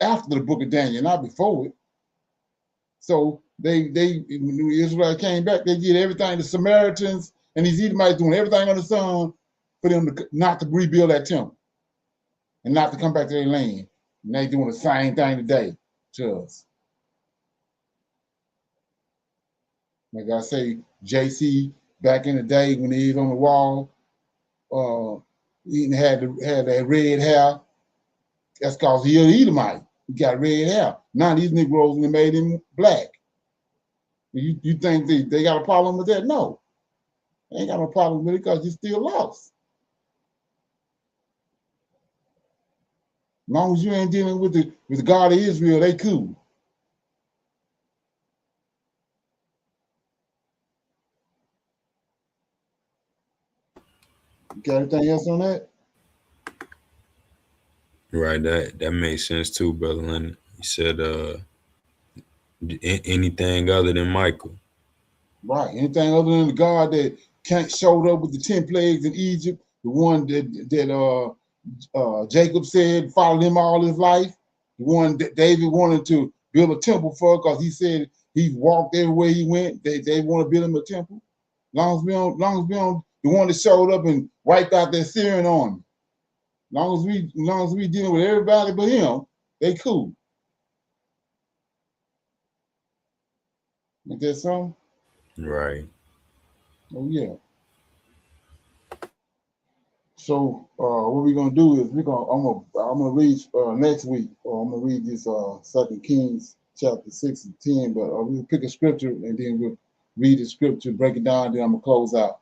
Speaker 1: after the book of Daniel, not before it. So when the Israelites came back, they did everything. The Samaritans and these Edomites doing everything under the sun for them not to rebuild that temple and not to come back to their land. And they doing the same thing today to us. Like I say, JC back in the day when he was on the wall, he had that red hair. That's because he an Edomite. He got red hair. Now these Negroes made him black. You think they got a problem with that? No. They ain't got no problem with it because you're still lost. As long as you ain't dealing with the God of Israel, they cool. You got anything else on that?
Speaker 2: Right, that makes sense too, Brother Leonard. He said anything other than Michael.
Speaker 1: Right, anything other than the God that showed up with the 10 plagues in Egypt, the one that Jacob said followed him all his life, the one that David wanted to build a temple for because he said he walked everywhere he went. They want to build him a temple. Long as we on the one that showed up and wiped out their Syrian army. Long as we dealing with everybody but him, they cool. Ain't that something?
Speaker 2: Right.
Speaker 1: Oh yeah. So what we're gonna do is I'm gonna read next week, or I'm gonna read this 2 Kings chapter 6 and 10, but we'll pick a scripture and then we'll read the scripture, break it down, then I'm gonna close out.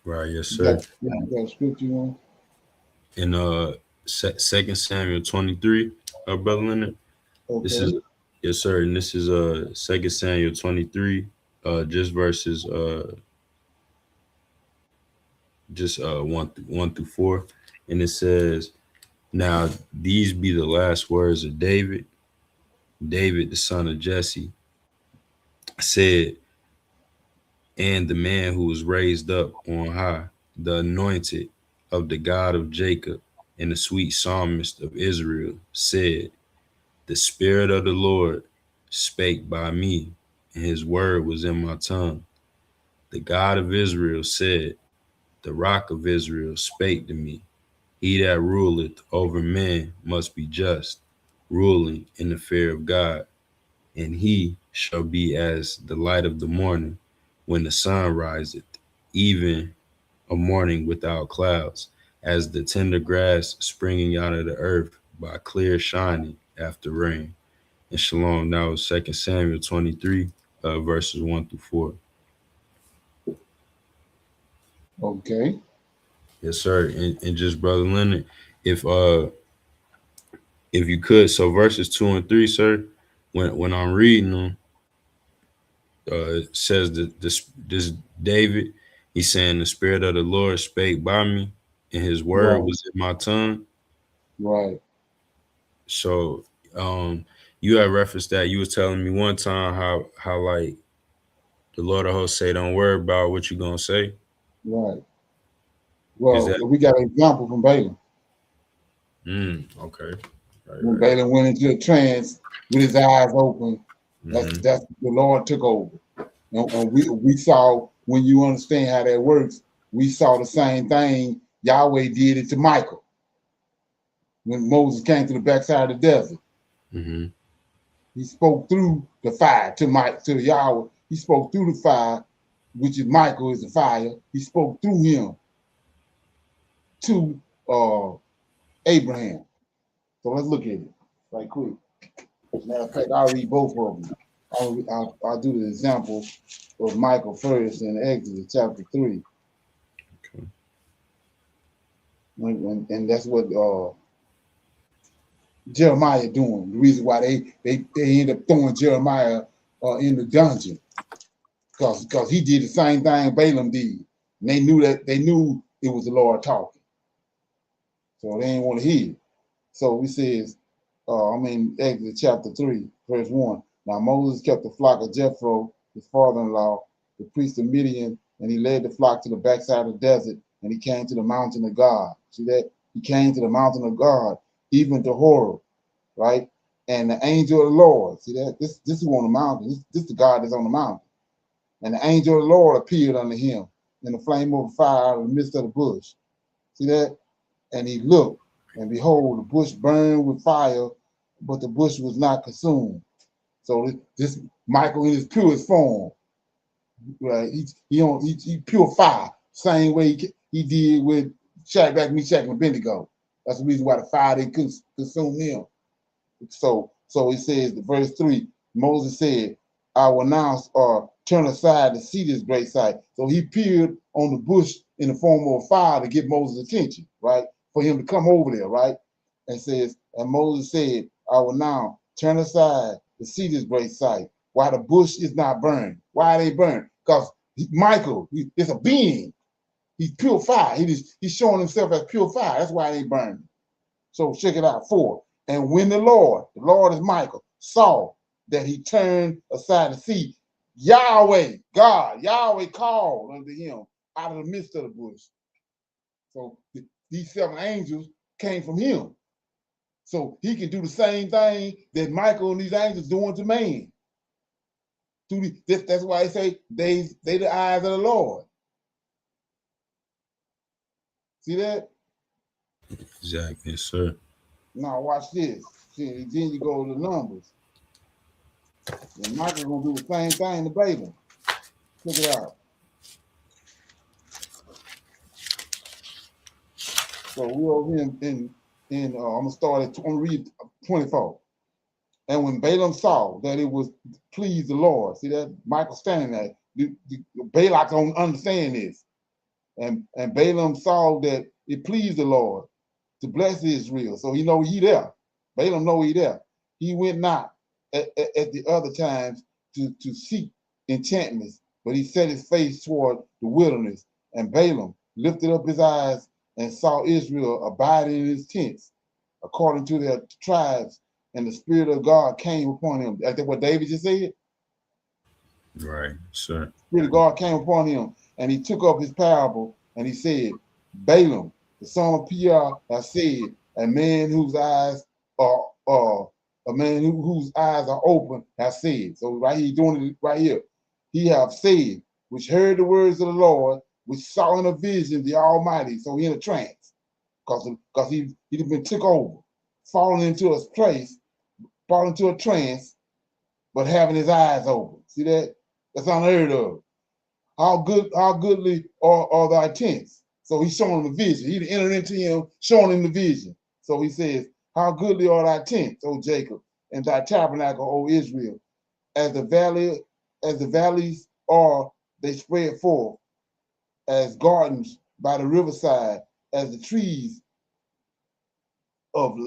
Speaker 2: Right, yes,
Speaker 1: You
Speaker 2: sir.
Speaker 1: got a scripture you want?
Speaker 2: In 2 Samuel 23, Brother Leonard. This is
Speaker 1: Okay.
Speaker 2: yes, sir. And this is 2 Samuel 23, just verses one through 4. And it says, now these be the last words of David. David, the son of Jesse, said, and the man who was raised up on high, the anointed of the God of Jacob, and the sweet psalmist of Israel, said, the Spirit of the Lord spake by me, and his word was in my tongue. The God of Israel said, the rock of Israel spake to me. He that ruleth over men must be just, ruling in the fear of God. And he shall be as the light of the morning when the sun riseth, even a morning without clouds, as the tender grass springing out of the earth by clear shining after rain. And shalom. Now is 2 Samuel 23, verses 1 through 4.
Speaker 1: Okay.
Speaker 2: Yes, sir. And just Brother Leonard, if you could, so verses 2 and 3, sir, when I'm reading them, it says that this David, he's saying the Spirit of the Lord spake by me, and his word
Speaker 1: Right.
Speaker 2: was in my tongue.
Speaker 1: Right.
Speaker 2: So you had referenced that. You was telling me one time how like the Lord of hosts say, don't worry about what you're gonna say.
Speaker 1: Right.
Speaker 2: Is
Speaker 1: Well,
Speaker 2: that
Speaker 1: we got an example from Balaam.
Speaker 2: okay. Right,
Speaker 1: When
Speaker 2: right.
Speaker 1: Balaam went into a trance with his eyes open, that's
Speaker 2: Mm-hmm.
Speaker 1: the Lord took over. And we saw, when you understand how that works, we saw the same thing Yahweh did it to Michael when Moses came to the backside of the desert.
Speaker 2: Mm-hmm.
Speaker 1: He spoke through the fire to Yahweh. He spoke through the fire, which is Michael is the fire. He spoke through him to Abraham. So let's look at it right quick. Matter of fact, I'll read both of them. I'll do the example of Michael first in Exodus chapter 3.
Speaker 2: Okay.
Speaker 1: And that's what Jeremiah doing. The reason why they end up throwing Jeremiah in the dungeon, because he did the same thing Balaam did. And they knew it was the Lord talking. So they didn't want to hear it. So he says, Exodus chapter 3, verse 1. Now Moses kept the flock of Jethro, his father-in-law, the priest of Midian, and he led the flock to the backside of the desert, and he came to the mountain of God. See that? He came to the mountain of God, even to Horeb, right? And the angel of the Lord, see that? This is on the mountain. This is the God that's on the mountain. And the angel of the Lord appeared unto him in the flame of fire out of the midst of the bush. See that? And he looked, and behold, the bush burned with fire, but the bush was not consumed. So this Michael in his purest form, right? He pure fire, same way he did with Shadrach, Meshach, and Abednego. That's the reason why the fire didn't consume him. So it says, verse 3, Moses said, I will now turn aside to see this great sight. So he peered on the bush in the form of a fire to get Moses' attention, right? For him to come over there, right? And says, and Moses said, I will now turn aside to see this great sight, while the bush is not burned. Why are they burned? Because Michael is a being. He's pure fire. He's showing himself as pure fire. That's why they burn. So check it out. 4. And when the Lord is Michael, saw that he turned aside to see, Yahweh called unto him out of the midst of the bush. So these 7 angels came from him. So he can do the same thing that Michael and these angels doing to man. That's why they say they the eyes of the Lord. See that?
Speaker 2: Exactly, sir.
Speaker 1: Now watch this. See, then you go to the numbers. And Michael's gonna do the same thing to Balaam. Check it out. So we're over here I'm gonna read 24. And when Balaam saw that it was pleased the Lord, see that Michael standing there, Balak don't understand this. And Balaam saw that it pleased the Lord to bless Israel. So he know he there. Balaam know he there. He went not at the other times to seek enchantments, but he set his face toward the wilderness. And Balaam lifted up his eyes and saw Israel abiding in his tents, according to their tribes, and the Spirit of God came upon him. I think what David just said.
Speaker 2: Right, sure.
Speaker 1: The Spirit of God came upon him, and he took up his parable, and he said, Balaam, the son of Peor, has said, a man whose eyes are whose eyes are open has said. So right here, doing it right here. He have said, which heard the words of the Lord, which saw in a vision the Almighty. So he in a trance, because he'd been took over, falling into a place, falling into a trance, but having his eyes open. See that? That's unheard of. How goodly are thy tents. So he's showing him the vision. He entered into him, showing him the vision. So he says, how goodly are thy tents, O Jacob, and thy tabernacle, O Israel. As the valleys are, they spread forth, as gardens by the riverside, as the trees of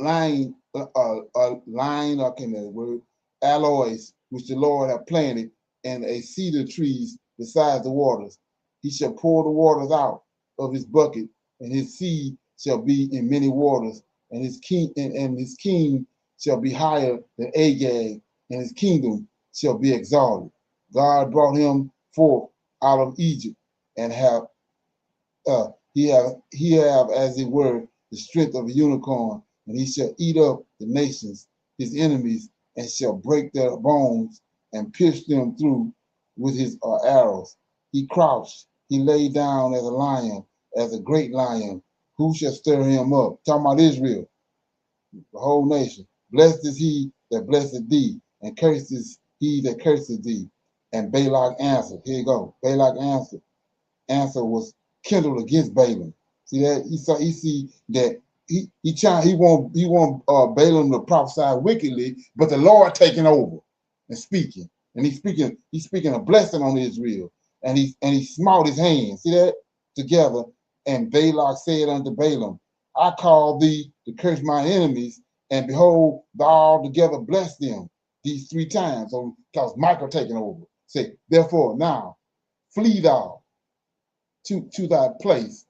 Speaker 1: aloes, which the Lord hath planted, and a cedar trees beside the waters. He shall pour the waters out of his bucket, and his seed shall be in many waters, and his king shall be higher than Agag, and his kingdom shall be exalted. God brought him forth out of Egypt, and he have as it were the strength of a unicorn, and he shall eat up the nations, his enemies, and shall break their bones and pierce them through with his arrows. He crouched, he lay down as a lion, as a great lion. Who shall stir him up? Talking about Israel, the whole nation. Blessed is he that blesseth thee, and cursed is he that curseth thee. And Balak answered. Here you go. Balak answered. Answer was kindled against Balaam. See that? He see that he want Balaam to prophesy wickedly, but the Lord taking over and speaking. And he's speaking a blessing on Israel. And he smote his hands. See that? Together. And Balak said unto Balaam, I call thee to curse my enemies, and behold, thou altogether bless them these 3 times. So because Michael taking over. Say, therefore now flee thou to thy place.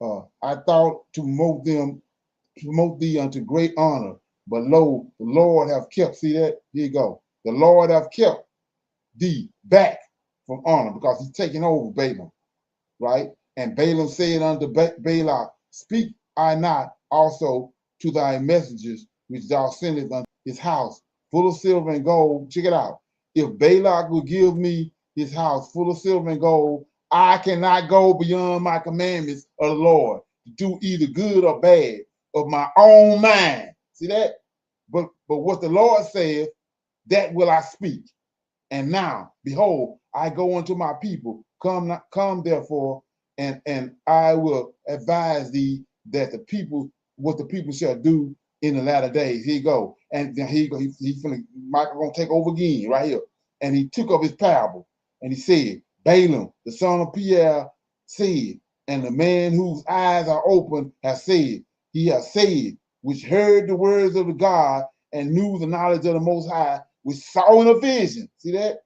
Speaker 1: I thought to promote thee unto great honor, but lo, the Lord have kept, see that? Here you go. The Lord have kept thee back from honor, because he's taking over Balaam, right? And Balaam said unto Balak, speak I not also to thy messengers, which thou sendest unto his house, full of silver and gold. Check it out. If Balak will give me his house full of silver and gold, I cannot go beyond my commandments of the Lord to do either good or bad of my own mind. See that? But what the Lord saith, that will I speak. And now, behold, I go unto my people. Come therefore, and I will advise thee that what the people shall do in the latter days. Here you go. And then here you go. Michael gonna take over again right here. And he took up his parable, and he said, Balaam, the son of Peor, said, and the man whose eyes are open has said, he has said, which heard the words of the God and knew the knowledge of the Most High, which saw in a vision. See that?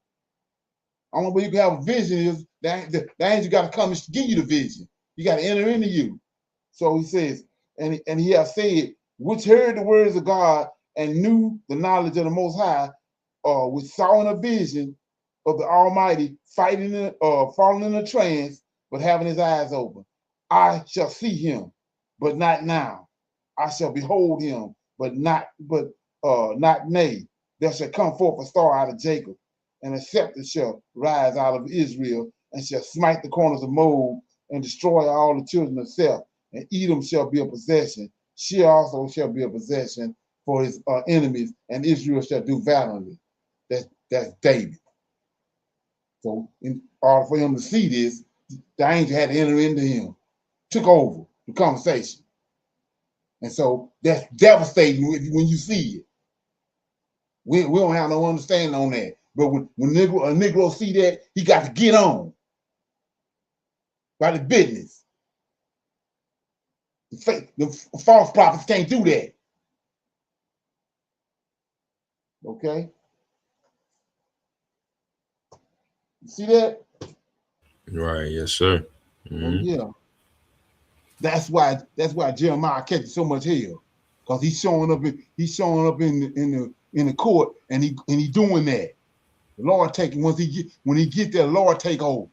Speaker 1: I don't know where you can have a vision is the angel got to come and give you the vision. You got to enter into you. So he says, and he has said, which heard the words of God and knew the knowledge of the Most High, which saw in a vision of the Almighty, falling in a trance, but having his eyes open. I shall see him, but not now. I shall behold him, but not nay. There shall come forth a star out of Jacob, and a scepter shall rise out of Israel, and shall smite the corners of Moab, and destroy all the children of Seth. And Edom shall be a possession. She also shall be a possession for his enemies, and Israel shall do valiantly. That's David. So in order for him to see this, the angel had to enter into him, took over the conversation. And so that's devastating when you see it. We don't have no understanding on that. But when a Negro see that, he got to get on by the business. The false prophets can't do that. Okay? You see that?
Speaker 2: Right. Yes, sir.
Speaker 1: Oh yeah. That's why Jeremiah catches so much hell. Because he's showing up in the court and he doing that. The Lord taking when he get there, the Lord take over.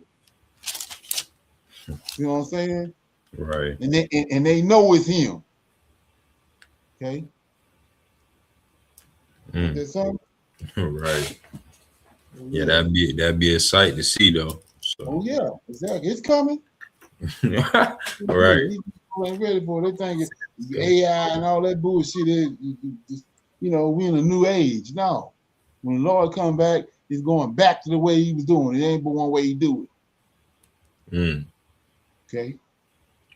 Speaker 1: You know what I'm saying?
Speaker 2: Right.
Speaker 1: And they know it's him. Okay. There's something?
Speaker 2: Right.
Speaker 1: Oh,
Speaker 2: Yeah, that'd be a sight to see though. So.
Speaker 1: Oh yeah, exactly. It's coming.
Speaker 2: Right.
Speaker 1: People ain't ready for it. They think AI and all that bullshit is, we in a new age. No. When the Lord come back, he's going back to the way he was doing it. It ain't but one way he do it. Okay?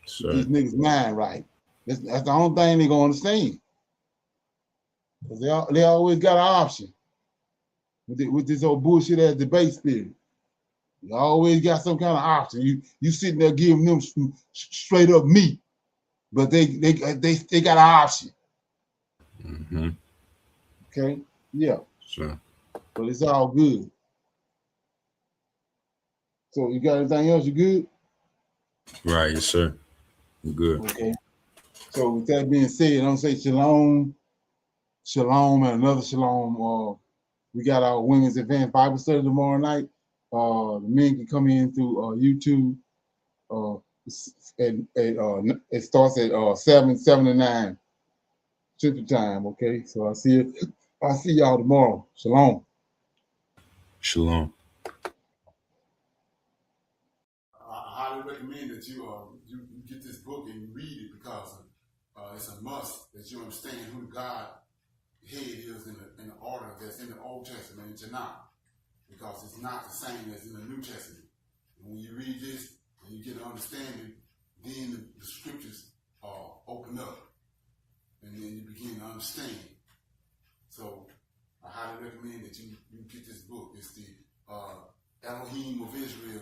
Speaker 2: So.
Speaker 1: These niggas mind right. That's the only thing they're gonna understand. Because they always got an option with this old bullshit ass debate spirit. You always got some kind of option. You sitting there giving them straight up meat, but they got an option. Okay, yeah.
Speaker 2: Sure.
Speaker 1: But it's all good. So you got anything else? You good?
Speaker 2: Right, yes, sir. I'm good.
Speaker 1: Okay. So with that being said, I'm gonna say shalom, shalom, and another shalom. We got our Women's Advanced Bible Study tomorrow night. The men can come in through YouTube. It starts at 7 to 9 Central Time. Okay, so I'll see y'all tomorrow. Shalom.
Speaker 2: Shalom.
Speaker 1: I highly recommend that you get this book and you read it because it's a must that you understand who God head is in the order that's in the Old Testament in Tanak, because it's not the same as in the New Testament. And when you read this and you get an understanding, then the scriptures open up and then you begin to understand. So I highly recommend that you get this book. It's the Elohim of Israel